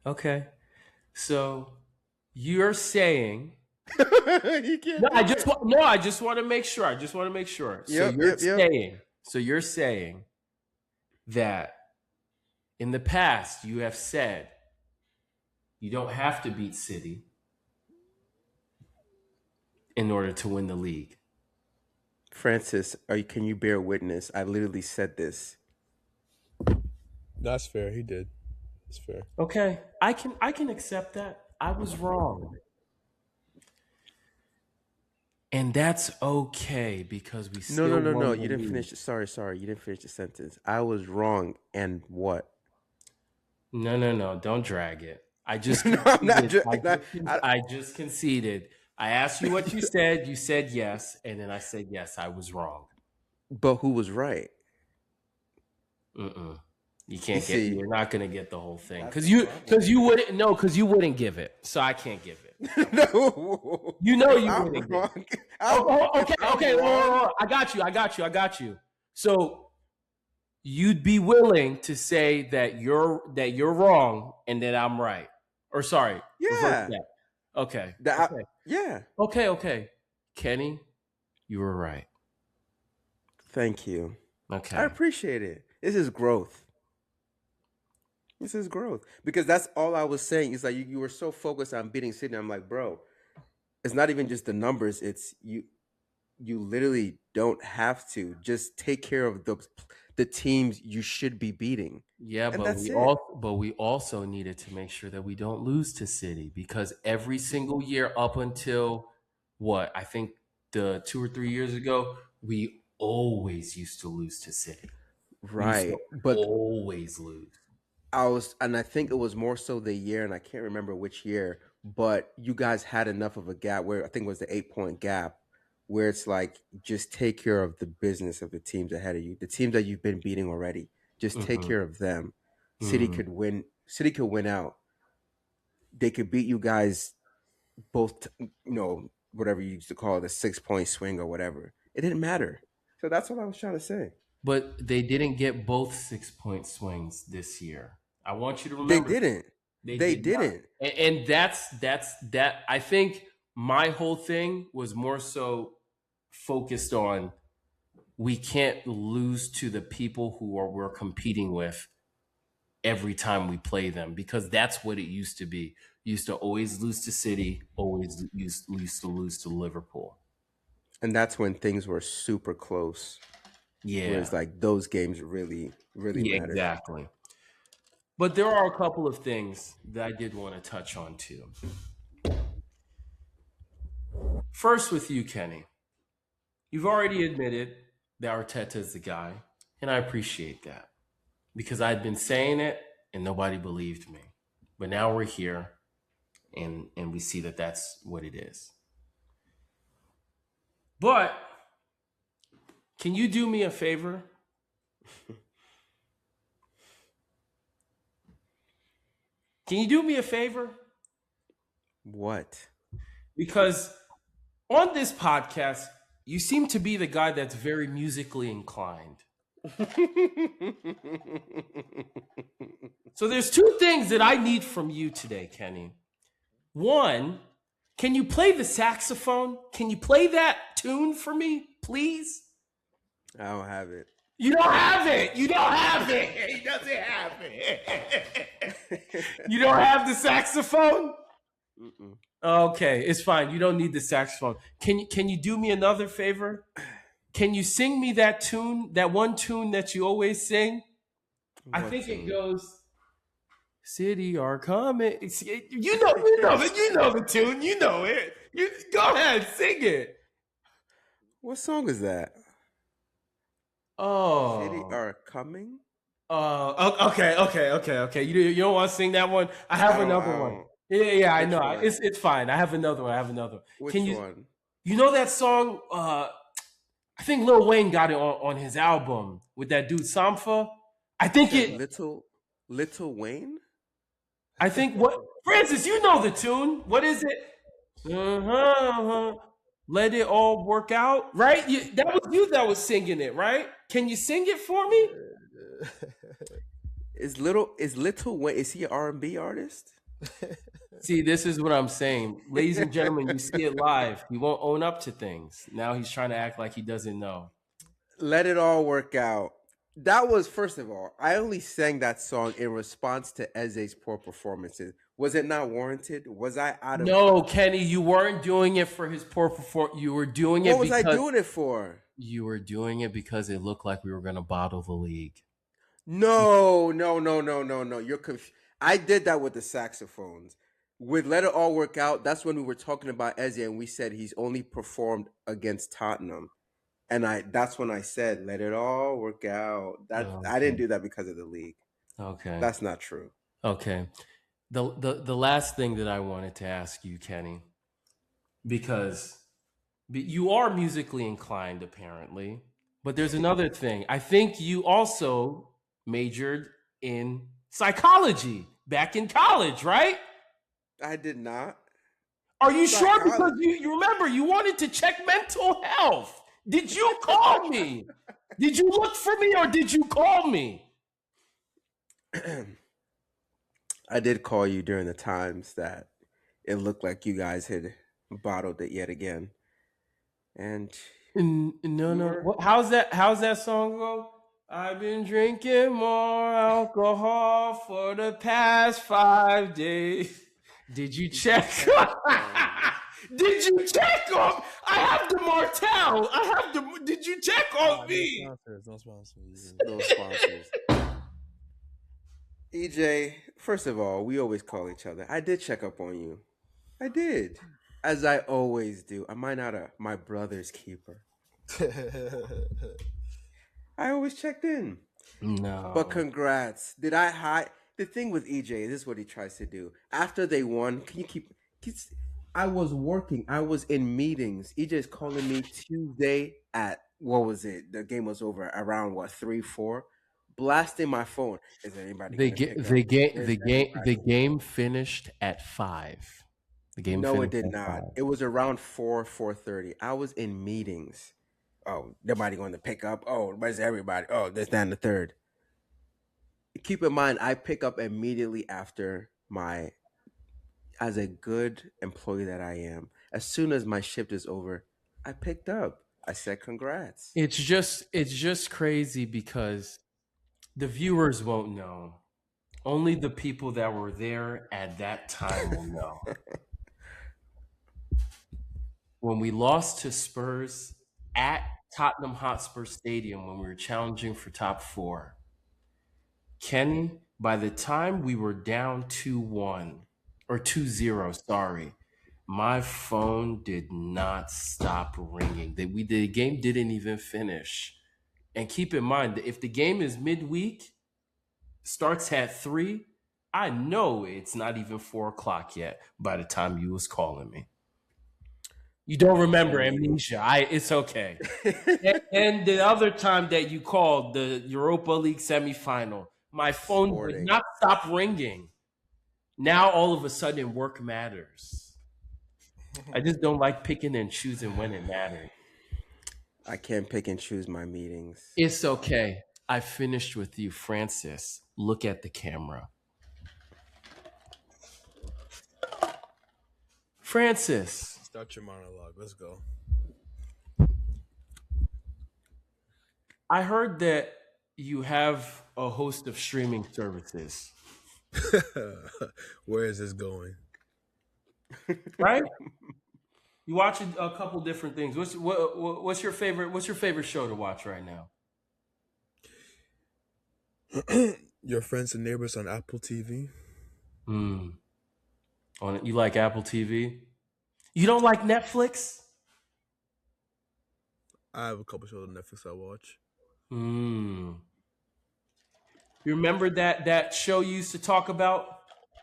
Okay. So you're saying You can't do it. I just want to make sure. I just want to make sure. Yep, yep, yep. So you're saying that in the past you have said you don't have to beat City in order to win the league. Francis, can you bear witness? I literally said this. That's fair. He did. That's fair. Okay. I can accept that. I was wrong. And that's okay because we No, still no, no, no. won the You didn't league. finish. Sorry. You didn't finish the sentence. I was wrong. And what? No. Don't drag it. I just No, I'm not. conceded. I, I just conceded. I asked you what you said. You said yes, and then I said yes. I was wrong. but who was right? Mm-mm. You You can't get. see, You're not gonna get the whole thing that's the problem. because you wouldn't give it. So I can't give it. No, You know you I'm wouldn't give it. wrong. I'm, Okay. I'm Okay. wrong. I got you. So you'd be willing to say that you're wrong and that I'm right, or sorry, reverse Yeah. that. Okay. Yeah. Okay. Kenny, you were right. Thank you. I Okay. appreciate it. This is growth. This is growth because that's all I was saying. Is like you were so focused on beating Sydney. I'm like, bro, it's not even just the numbers. It's you. You literally don't have to just take care of the teams you should be beating, Yeah, and but that's it. we also needed to make sure that we don't lose to City because every single year up until what I think the 2 or 3 years ago, we always used to lose to City. We used to Right, but always lose. and I think it was more so the year, and I can't remember which year, but you guys had enough of a gap where I think it was the 8 point gap, where it's like just take care of the business of the teams ahead of you, the teams that you've been beating already. Just take Hmm. care of them. City Hmm. could win. City could win out. They could beat you guys both. Whatever you used to call it, a 6 point swing or whatever. It didn't matter. So that's what I was trying to say. But they didn't get both 6 point swings this year. I want you to They remember didn't. they They did not. didn't. And that's that I think My whole thing was more so focused on we can't lose to the people who we're competing with every time we play them because that's what it used to be. Used to always lose to City, always used to lose to Liverpool. And that's when things were super close. Yeah, Whereas like those games really, really yeah, mattered. exactly. But there are a couple of things that I did want to touch on too. First, with you, Kenny, you've already admitted that Arteta is the guy, and I appreciate that because I'd been saying it and nobody believed me. But now we're here, and we see that that's what it is. But can you do me a favor? Can you do me a favor? What? Because on this podcast, you seem to be the guy that's very musically inclined. So there's two things that I need from you today, Kenny. One, can you play the saxophone? Can you play that tune for me, please? I don't have it. You don't have it. You don't have it. He doesn't have it. You don't have the saxophone? Mm-mm. Okay, it's fine. You don't need the saxophone. Can you do me another favor? Can you sing me that tune, that one tune that you always sing? I What think it tune? goes City are coming. You know the tune. You know it. You go ahead, sing it. What song is that? City Oh. are coming? Okay. You don't want to sing that one? I have another I one. don't. Yeah, I Which know. one? It's fine. I have another one. Can Which you one? you know that song? I think Lil Wayne got it on his album with that dude Sampha. I You think said it. Little Wayne? I think what Francis, you know the tune. What is it? Uh-huh. Let it all work out, right? That was you that was singing it, right? Can you sing it for me? Is Little Wayne, is he an R&B artist? See, this is what I'm saying. Ladies and gentlemen, you see it live. He won't own up to things. Now he's trying to act like he doesn't know. Let it all work out. That was, first of all, I only sang that song in response to Eze's poor performances. Was it not warranted? Was I out of No, Kenny, you weren't doing it for his poor performance. You were doing What it was I because doing it for? it looked like we were going to bottle the league. No. You're I did that with the saxophones. With Let It All Work Out, that's when we were talking about Eze and we said he's only performed against Tottenham. And that's when I said, let it all work out. I didn't do that because of the league. Okay. That's not true. Okay. The last thing that I wanted to ask you, Kenny, because you are musically inclined apparently, but there's another thing. I think you also majored in psychology back in college, right? I did not. Are you sure? Because Psychology. you remember you wanted to check mental health. Did you call me? Did you look for me or did you call me? I did call you during the times that it looked like you guys had bottled it yet again. And No. How's that song go? I've been drinking more alcohol for the past 5 days. Did you check? Did you check on? I have the Martell. Did you check on me? No sponsors. no sponsors. EJ, first of all, we always call each other. I did check up on you. I did. As I always do. Am I not my brother's keeper? I always checked in. No. But congrats. Did I hide? The thing with EJ, this is what he tries to do. After they won, can you keep. I was working. I was in meetings. EJ is calling me Tuesday at, what was it? The game was over around, 3, 4? Blasting my phone. Is anybody going to pick up? The game finished at 5. The game No, it finished did at not. 5. It was around 4:30. I was in meetings. Oh, nobody going to pick up. Oh, where's everybody? Oh, this, that, and the third. Keep in mind, I pick up immediately after as a good employee that I am, As soon as my shift is over, I picked up. I said congrats. It's just crazy because the viewers won't know. Only the people that were there at that time will know. When we lost to Spurs at Tottenham Hotspur Stadium when we were challenging for top four, Ken, by the time we were down 2-1 or 2-0, sorry, my phone did not stop ringing. The game didn't even finish. And keep in mind that if the game is midweek, starts at 3, I know it's not even 4 o'clock yet by the time you was calling me. You don't remember amnesia. It's okay. And the other time that you called the Europa League semifinal, my phone would Sporting. not stop ringing. Now all of a sudden work matters. I just don't like picking and choosing when it matters. I can't pick and choose my meetings. It's okay. I finished with you, Francis. Look at the camera. Francis. Start your monologue. Let's go. I heard that you have a host of streaming services, Where is this going? right? You watch a couple different things. What's your favorite? What's your favorite show to watch right now? Your Friends and Neighbors on Apple TV. You like Apple TV? You don't like Netflix? I have a couple shows on Netflix I watch. You remember that show you used to talk about?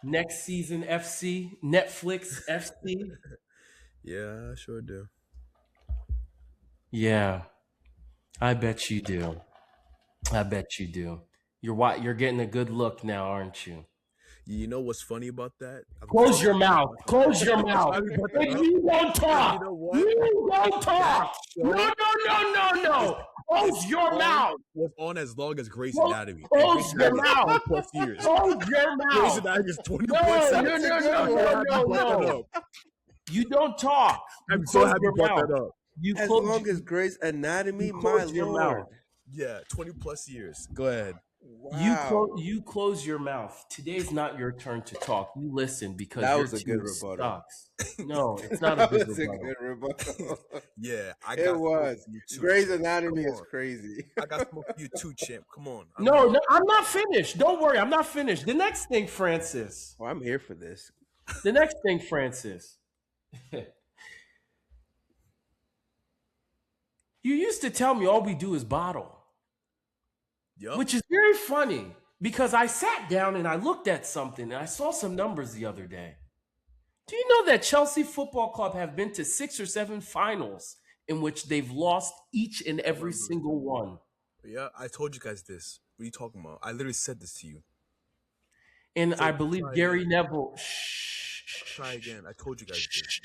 Next Season FC, Netflix FC. Yeah, I sure do. Yeah, I bet you do. I bet you do. You're getting a good look now, aren't you? You know what's funny about that? Close your mouth. Close your mouth. You You don't talk. know what? You don't talk. No. Close your mouth. Was on as long as Grey's Close- Anatomy. close Grey's your Anatomy is mouth. 20 plus years. Close your Grey's mouth. Anatomy is 20 No, plus no, years. no. You don't talk. I'm You so close happy you your brought mouth. that up. You As close- long as Grey's Anatomy, you my close your lord. mouth. Yeah, 20 plus years. Go ahead. Wow. You close your mouth. Today's not your turn to talk. You listen because That your was a team good rebuttal. sucks. No, it's not a That good was a rebuttal. good rebuttal. Yeah, I got It smoke was. for you too. Grey's Anatomy Come is on. crazy. I got smoke for you too, champ. Come on. No, I'm not finished. Don't worry, I'm not finished. The next thing, Francis. Well, I'm here for this. The next thing, Francis. You used to tell me all we do is bottle, Yup. which is very funny because I sat down and I looked at something and I saw some numbers the other day. Do you know that Chelsea Football Club have been to 6 or 7 finals in which they've lost each and every single one? Yeah, I told you guys this. What are you talking about? I literally said this to you. And So I believe try Gary again. Neville. Try again. I told you guys this.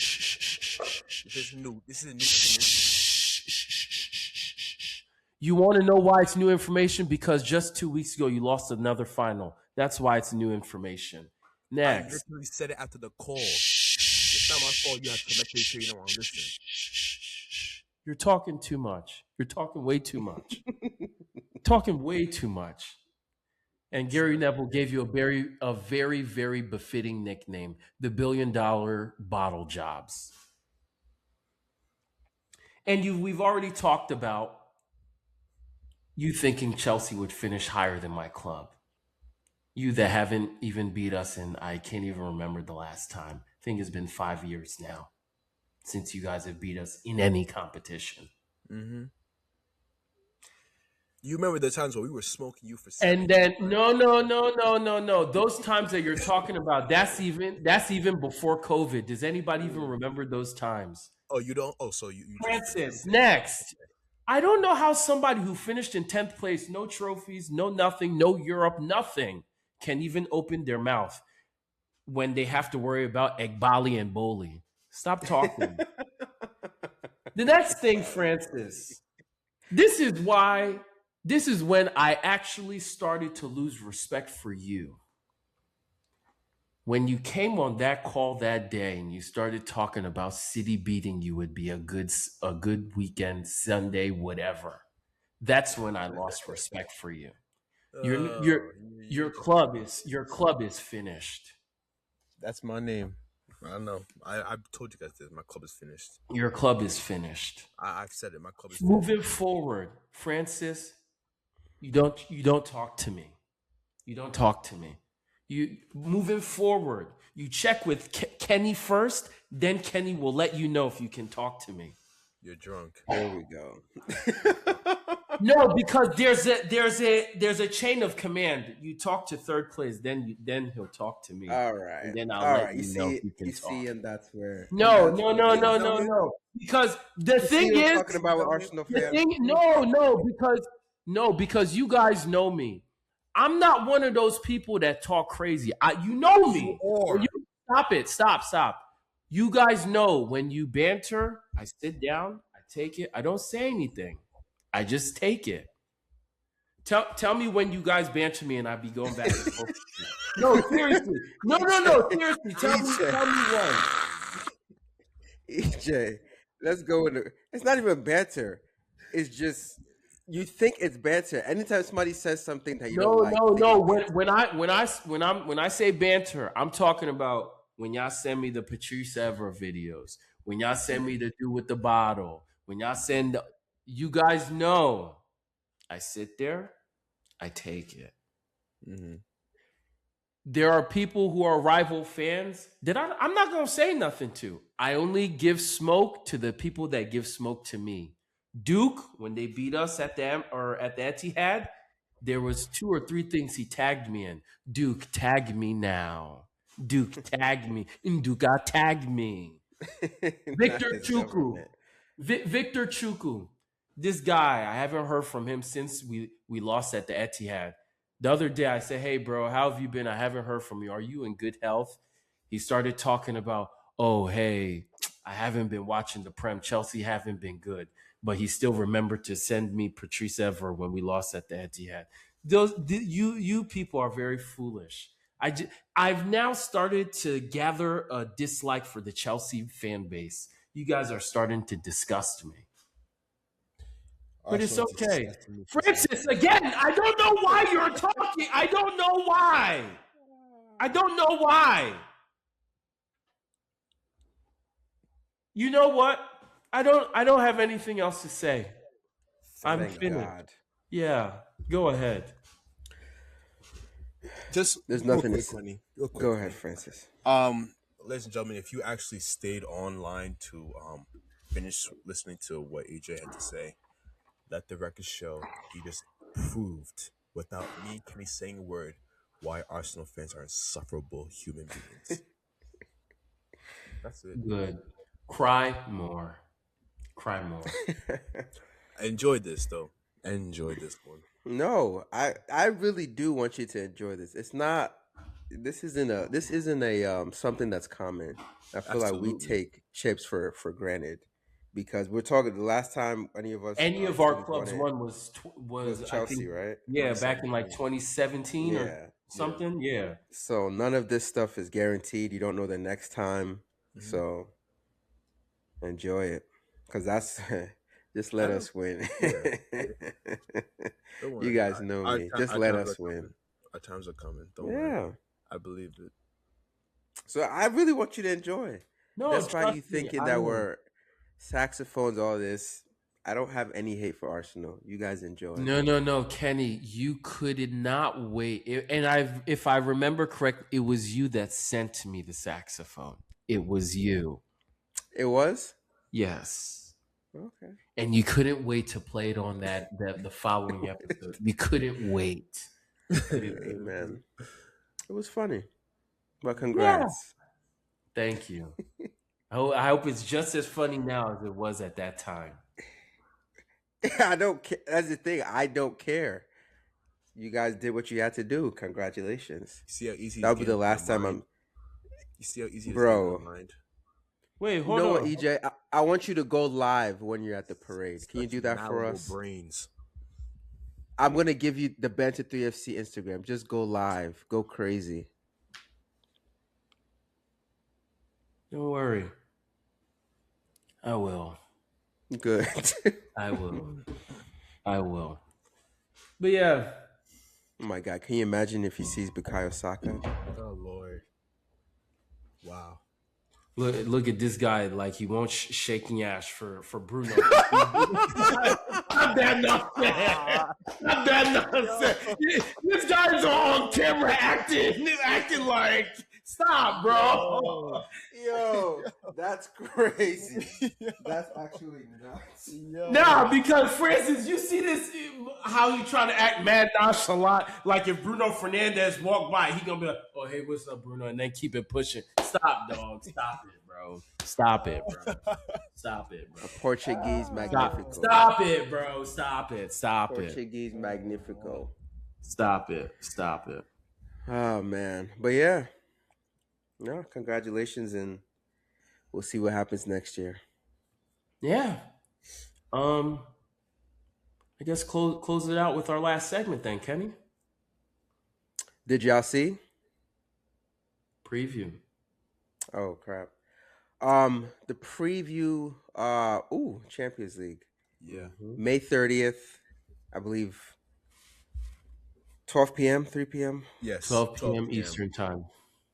This is new. This is new information. You want to know why it's new information? Because just 2 weeks ago you lost another final. That's why it's new information. I Next. literally said it after the call. It's not my fault. You have to make sure you don't want to listen. You're talking too much. You're talking way too much. Talking way too much. And Gary Neville gave you a very, very befitting nickname, the $1 billion bottle jobs. And we've already talked about you thinking Chelsea would finish higher than my club. You that haven't even beat us, and I can't even remember the last time. I think it's been 5 years now since you guys have beat us in any competition. Mm-hmm. You remember the times where we were smoking you for And then no. Those times that you're talking about, that's even before COVID. Does anybody even remember those times? Oh, you don't? Oh, so you Francis, next. I don't know how somebody who finished in 10th place, no trophies, no nothing, no Europe, nothing, can even open their mouth when they have to worry about Egbali and Boli. Stop talking. The next thing, Francis, this is when I actually started to lose respect for you. When you came on that call that day and you started talking about City beating you would be a good weekend, Sunday, whatever. That's when I lost respect for you. Your your You just your club is finished. that's my name. I don't know. I told you guys this. My club is finished. Your club is finished. I've said it. My club is finished. Moving forward, Francis, you don't talk to me. You don't talk to me. You moving forward. You check with Kenny first, then Kenny will let you know if you can talk to me. You're drunk. There we go. No, because there's a chain of command. You talk to third place, then he'll talk to me, All and right. then I'll All let right. you know if you can You talk. see, and that's where No, that's no, where no, ladies and no, no, gentlemen, no. Because the you see thing what I'm is, talking about with Arsenal the fans. thing, no, because you guys know me. I'm not one of those people that talk crazy. You know You me. When are. you stop it, stop. You guys know when you banter, I sit down, I take it, I don't say anything. I just take it. Tell me when you guys banter me and I be going back and forth. No, seriously. No, EJ, seriously. EJ, Tell me when. EJ. Let's go into. It's not even banter. It's just you think it's banter. Anytime somebody says something that you don't like, you think No. it's banter. When I say banter, I'm talking about when y'all send me the Patrice Evra videos, when y'all send me the dude with the bottle, when y'all send you guys know I sit there, I take it. Mm-hmm. There are people who are rival fans that I'm not gonna say nothing to. I only give smoke to the people that give smoke to me. Duke, when they beat us at the Etihad, there was two or three things he tagged me in. Duke, tag me now. Duke, tag me. Nduka, tag me. Not Victor his Chuku. government. Victor Chuku. This guy, I haven't heard from him since we lost at the Etihad. The other day I said, "Hey bro, how have you been? I haven't heard from you. Are you in good health?" He started talking about, "Oh, hey, I haven't been watching the Prem. Chelsea haven't been good." But he still remembered to send me Patrice Evra when we lost at the Etihad. You people are very foolish. I've now started to gather a dislike for the Chelsea fan base. You guys are starting to disgust me. But it's Arsenal okay. disgusted me for some Francis, again, I don't know why you're talking. I don't know why. I don't know why. You know what? I don't have anything else to say. I'm Thank finished. God. Yeah. Go ahead. Just There's real nothing to quick, say. Quinny. Real Go quick, ahead, Quinny. Francis. Ladies and gentlemen, if you actually stayed online to finish listening to what AJ had to say, let the record show he just proved without me Kenny saying a word why Arsenal fans are insufferable human beings. That's it. Good. Cry more. Cry more. I enjoyed this though. I enjoyed this one. No, I really do want you to enjoy this. It's not. This isn't a something that's common. I feel like we Absolutely. take chips for granted because we're talking the last time any of us Any of our teams won clubs it won was was I Chelsea, think right? yeah, back in like 2017. 2017 or Yeah. Yeah. something. Yeah. So none of this stuff is guaranteed. You don't know the next time. Hmm. So enjoy it because that's just I let know. us win. Yeah. Don't You worry. guys know me. Just Our let times are us win. coming. Our times are coming. Don't worry. Yeah. I believe it. So I really want you to enjoy. No, Despite trust you me, thinking I that will. we're saxophones, all this, I don't have any hate for Arsenal. You guys enjoy. No, Kenny, you could not wait. If I remember correct, it was you that sent me the saxophone. It was you. It was? Yes. Okay. And you couldn't wait to play it on the following episode. You couldn't wait. You couldn't wait. Amen. It was funny. But Yeah. congrats. Thank you. I hope it's just as funny now as it was at that time. I don't care. That's the thing. I don't care. You guys did what you had to do. Congratulations. You see how easy it is That'll be the getting to your last time mind? I'm. You see how easy it is getting to your Bro, mind? Wait, you hold know what, on. EJ? I want you to go live when you're at the parade. Can you Such do that for malleable us? brains. I'm going to give you the Banter 3FC Instagram. Just go live. Go crazy. Don't worry. I will. Good. I will. I will. But yeah, Oh my God, can you imagine if he sees Bukayo Saka? Oh Lord. Wow. look at this guy. Like he won't shaking ass for Bruno. Not that nonsense. Not that nonsense. This guy's on camera acting like stop, bro. Yo. Yo, that's crazy. Yo. That's actually nuts. Nah, Yo. because Francis, you see this how he trying to act mad nonchalant. Like if Bruno Fernandez walked by, he gonna be like, "Oh hey, what's up, Bruno?" And then keep it pushing. Stop, dog. Stop it, bro. Stop it, bro. Stop it, bro. A Portuguese Magnifico. Stop it, bro. Stop it. Stop it. Portuguese Magnifico. Stop it. Stop it. Oh man, but yeah, no, congratulations, and we'll see what happens next year. Yeah. Um. I guess close it out with our last segment then, Kenny. Did y'all see? Preview. Oh crap. The preview. Champions League, Yeah. May 30th, I believe. 12 p.m., 3 p.m., Yes. 12 p.m. Eastern time.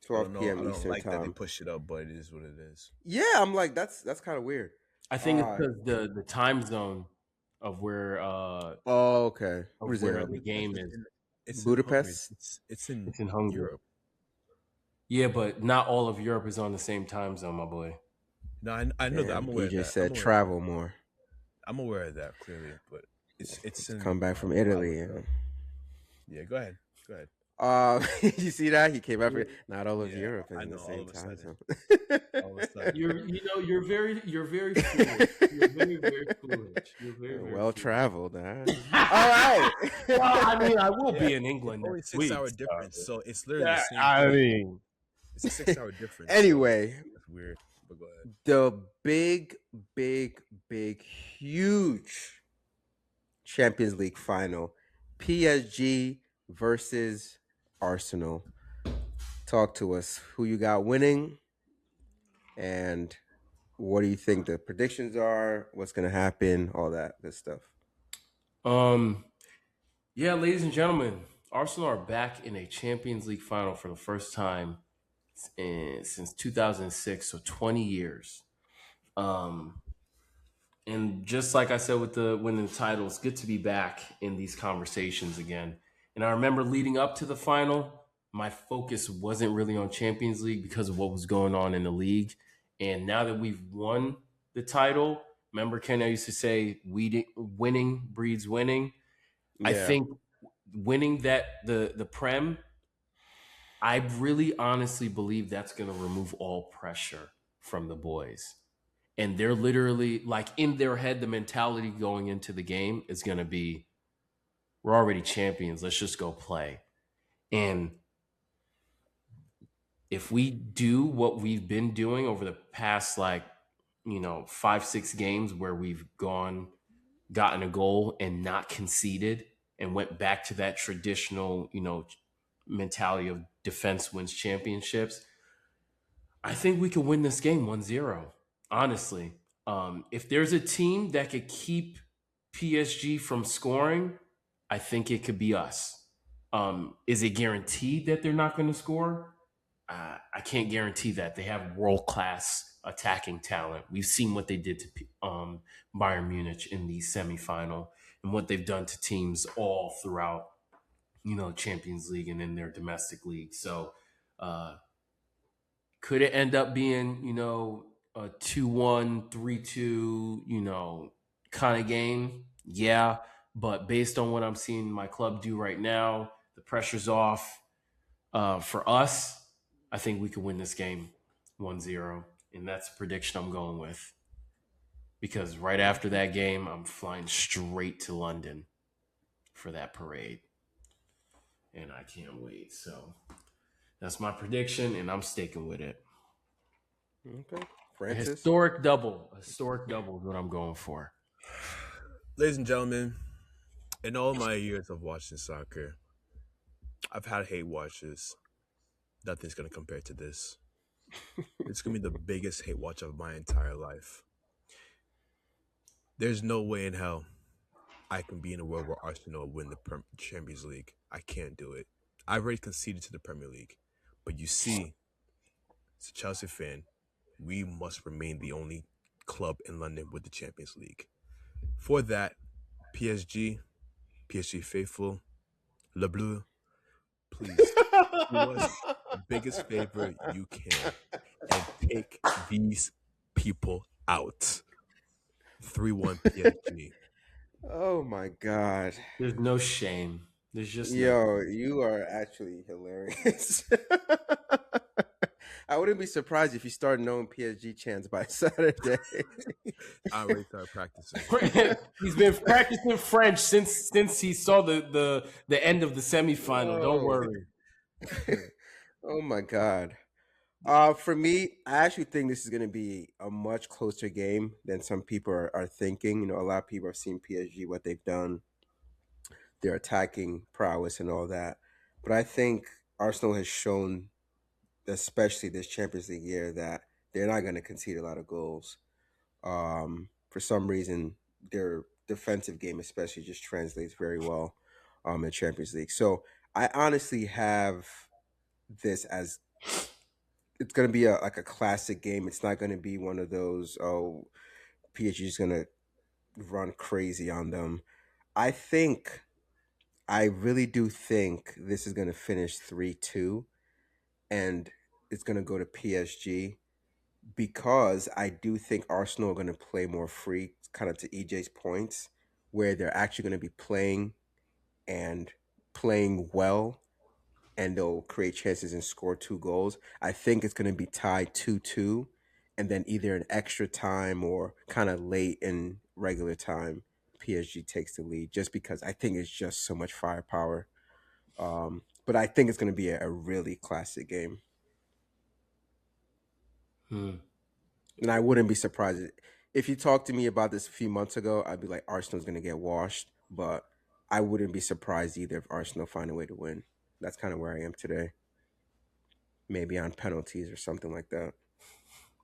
I 12 don't know. p.m. I don't Eastern like that they time. push it up, but it is what it is. Yeah, I'm like that's kind of weird. I think it's because the time zone of where Oh, okay. of What is where it? the game is. It's Budapest? In Hungary. It's in It's in Hungary. Europe. Yeah, but not all of Europe is on the same time zone, my boy. No, I know that. I'm aware EJ of that. said travel more. I'm aware of that clearly, but it's in, Come back from Italy. Yeah, go ahead. Go ahead. You see that he came back. Not all of Yeah, Europe is I in the know, same all of a time sudden. zone. All of a sudden. You're very foolish. You're very foolish. You're very Well traveled. All right. Well, I mean, I will be Yeah, in England It's only next 6 week. hour difference, so it's literally Yeah, the same. I thing. mean, It's a 6 hour difference. Anyway, so it's weird. But go ahead. the big, huge Champions League final, PSG versus Arsenal. Talk to us. Who you got winning, and what do you think the predictions are? What's going to happen? All that good stuff. yeah, ladies and gentlemen, Arsenal are back in a Champions League final for the first time since 2006, so 20 years. And just like I said with the winning the title, it's good to be back in these conversations again. And I remember leading up to the final, my focus wasn't really on Champions League because of what was going on in the league. And now that we've won the title, remember Ken, I used to say, winning breeds winning. Yeah. I think winning the Prem, I really honestly believe that's going to remove all pressure from the boys. And they're literally like in their head, the mentality going into the game is going to be, we're already champions. Let's just go play. And if we do what we've been doing over the past, 5-6 games where we've gotten a goal and not conceded and went back to that traditional, mentality of defense wins championships, I think we could win this game 1-0. Honestly, if there's a team that could keep PSG from scoring, I think it could be us. Is it guaranteed that they're not going to score? I can't guarantee that. They have world class attacking talent. We've seen what they did to Bayern Munich in the semifinal and what they've done to teams all throughout, Champions League and in their domestic league. So, could it end up being, a 2-1, 3-2, kind of game? Yeah. But based on what I'm seeing my club do right now, the pressure's off. For us, I think we could win this game 1-0. And that's a prediction I'm going with. Because right after that game, I'm flying straight to London for that parade. And I can't wait. So that's my prediction, and I'm sticking with it. Okay. Francis? Historic double is what I'm going for. Ladies and gentlemen, in all my years of watching soccer, I've had hate watches. Nothing's going to compare to this. It's gonna be the biggest hate watch of my entire life. There's no way in hell I can be in a world where Arsenal win the Champions League. I can't do it. I've already conceded to the Premier League, but you see, as a Chelsea fan, we must remain the only club in London with the Champions League. For that, PSG, PSG faithful, Le Bleu, please do us the biggest favor you can and take these people out. 3-1 PSG. Oh my god. There's no shame. There's just no. Yo, you are actually hilarious. I wouldn't be surprised if you started knowing PSG chants by Saturday. I already started practicing. He's been practicing French since he saw the end of the semifinal. Don't Whoa. worry. Oh my god. For me, I actually think this is going to be a much closer game than some people are thinking. You know, a lot of people have seen PSG, what they've done, their attacking prowess, and all that. But I think Arsenal has shown, especially this Champions League year, that they're not going to concede a lot of goals. For some reason, their defensive game, especially, just translates very well in Champions League. So I honestly have this as it's going to be like a classic game. It's not going to be one of those PSG is going to run crazy on them. I think I really do think this is going to finish 3-2 and it's going to go to PSG because I do think Arsenal are going to play more free, kind of to EJ's points, where they're actually going to be playing and playing well and they'll create chances and score 2 goals. I think it's going to be tied 2-2 and then either an extra time or kind of late in regular time PSG takes the lead just because I think it's just so much firepower. But I think it's going to be a really classic game. Hmm. And I wouldn't be surprised if you talked to me about this a few months ago. I'd be like, Arsenal's going to get washed, but I wouldn't be surprised either if Arsenal find a way to win. That's kind of where I am today. Maybe on penalties or something like that.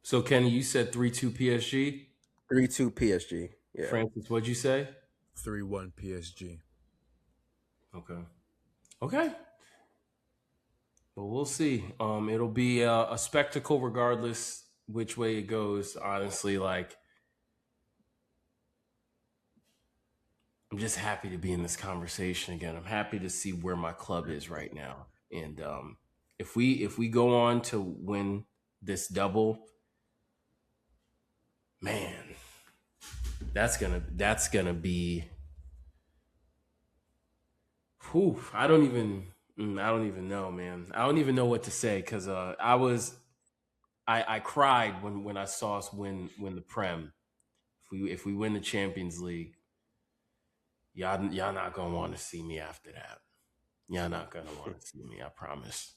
So Kenny, you said 3-2 PSG. 3-2 PSG. Yeah. Francis, what'd you say? 3-1 PSG. Okay. Okay. But we'll see. It'll be a spectacle regardless which way it goes. Honestly, like I'm just happy to be in this conversation again. I'm happy to see where my club is right now. And if we go on to win this double, man, that's gonna be. Whew, I don't even know, man. I don't even know what to say because I cried when I saw us win the Prem. If we win the Champions League, y'all not gonna want to see me after that. Y'all not gonna want to see me. I promise.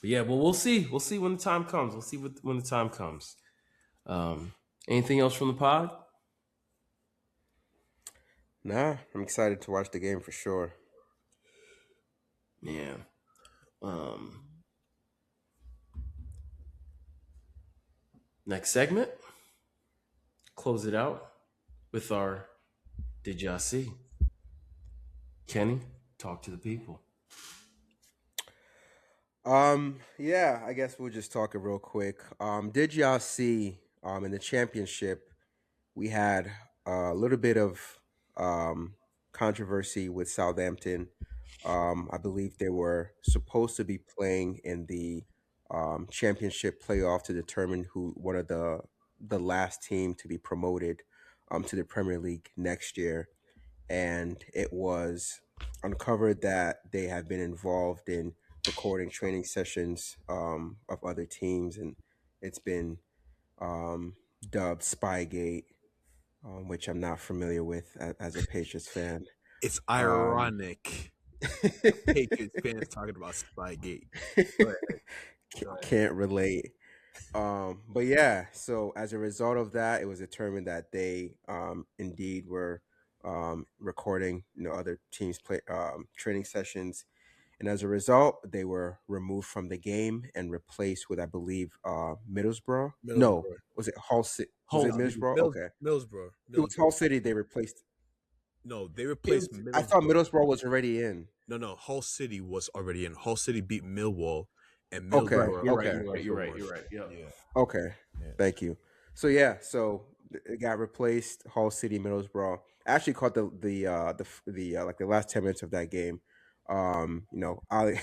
But yeah, well, we'll see. We'll see when the time comes. We'll see when the time comes. Um, Anything else from the pod? Nah, I'm excited to watch the game for sure. Yeah. Um, Next segment. Close it out with our Did y'all see? Kenny, talk to the people. Yeah, I guess we'll just talk it real quick. Did y'all see in the championship we had a little bit of controversy with Southampton. I believe they were supposed to be playing in the championship playoff to determine who one of the last team to be promoted to the Premier League next year, and it was uncovered that they have been involved in recording training sessions of other teams, and it's been um, dubbed Spygate, which I'm not familiar with as a Patriots fan. It's Um, ironic. Patriots fans talking about Spygate. Go ahead. Go ahead. can't relate. But yeah, so as a result of that, it was determined that they indeed were recording, other teams' play training sessions, And as a result, they were removed from the game and replaced with, I believe, Middlesbrough. No, Middlesbrough. was it Hull City? Was Hull it City. Middlesbrough? Okay, it was Hull Middlesbrough. City. They replaced. No, they replaced I thought Middlesbrough. Middlesbrough was already in. No. Hull City was already in. Hull City beat Millwall, and Okay, Middlesbrough You're right. okay, You're right. was You're the right. one. You're right. Yep. Yeah, okay. yeah. Thank you. So yeah, so it got replaced. Hull City, Middlesbrough. I actually caught the like the last 10 minutes of that game. Ali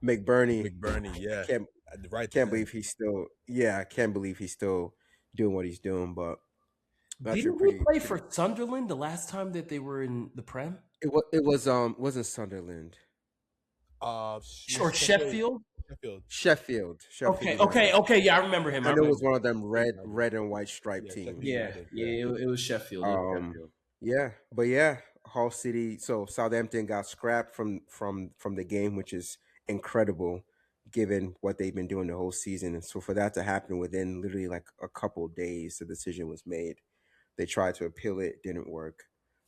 McBurney McBurney, yeah, can't at the right can't defense. believe he's still I can't believe he's still doing what he's doing. But actually Didn't we play pretty. for Sunderland the last time that they were in the Prem? It was wasn't Sunderland. Or Sheffield. Sheffield? Sheffield. Sheffield Okay. United. Yeah, I remember him. I I know it was remember. one of them United. red and white striped Yeah, Sheffield teams. Yeah. United. Yeah. Yeah. It was Sheffield. It was Um, Sheffield. yeah, but yeah, Hull City. So Southampton got scrapped from the game, which is incredible, given what they've been doing the whole season. And so for that to happen within literally like a couple of days, the decision was made. They tried to appeal it, didn't work.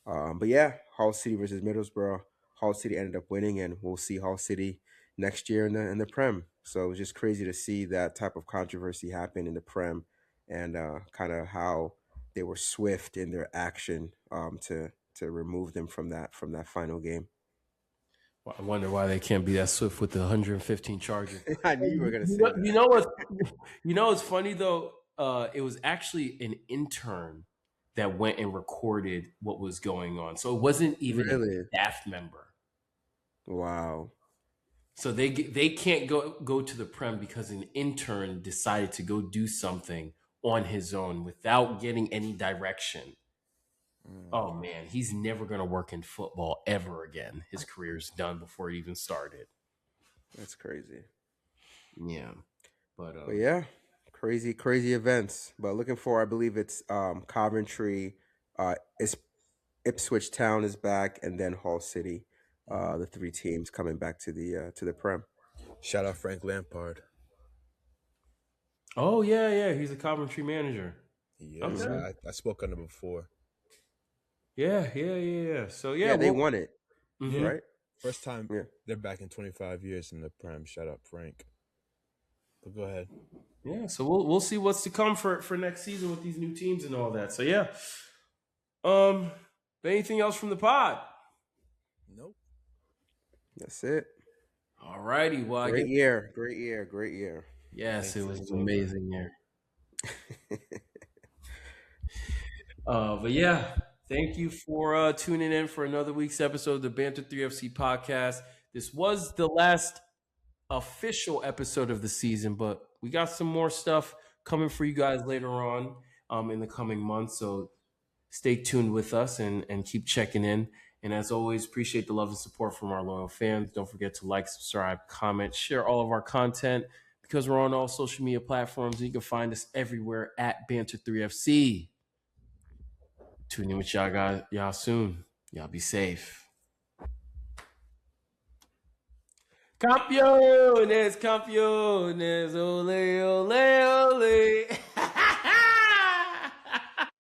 But yeah, Hull City versus Middlesbrough. Hull City ended up winning, and we'll see Hull City next year in the Prem. So it was just crazy to see that type of controversy happen in the Prem, and kind of how they were swift in their action to remove them from that final game. Well, I wonder why they can't be that swift with the 115 charges. I knew you were gonna You say know, that. you know what's you know what's funny though? It was actually an intern that went and recorded what was going on. So it wasn't even a Really? staff member. Wow. So they can't go to the Prem because an intern decided to go do something on his own without getting any direction. Oh man, he's never going to work in football ever again. His career's done before it even started. That's crazy. Yeah. But Yeah, crazy events. But looking for, I believe it's Coventry, it's Ipswich Town is back, and then Hull City. The three teams coming back to the Prem. Shout out Frank Lampard. oh yeah, he's a Coventry manager. He is. Okay. I spoke on it before. Yeah. So yeah, Yeah, they won it, mhm. right? First time Yeah. they're back in 25 years in the Prem. Shout out Frank. But go ahead. Yeah, so we'll see what's to come for next season with these new teams and all that. So yeah. Anything else from the pod? Nope. That's it. All righty. Well, Great year. yes, it was It's an over. amazing year. But yeah, thank you for tuning in for another week's episode of the Banter 3FC podcast. This was the last official episode of the season, but we got some more stuff coming for you guys later on in the coming months. So stay tuned with us and keep checking in. And as always, appreciate the love and support from our loyal fans. Don't forget to like, subscribe, comment, share all of our content because we're on all social media platforms. And you can find us everywhere at Banter3FC. Tune in with y'all soon. Y'all be safe. Campeones, ole, ole, ole.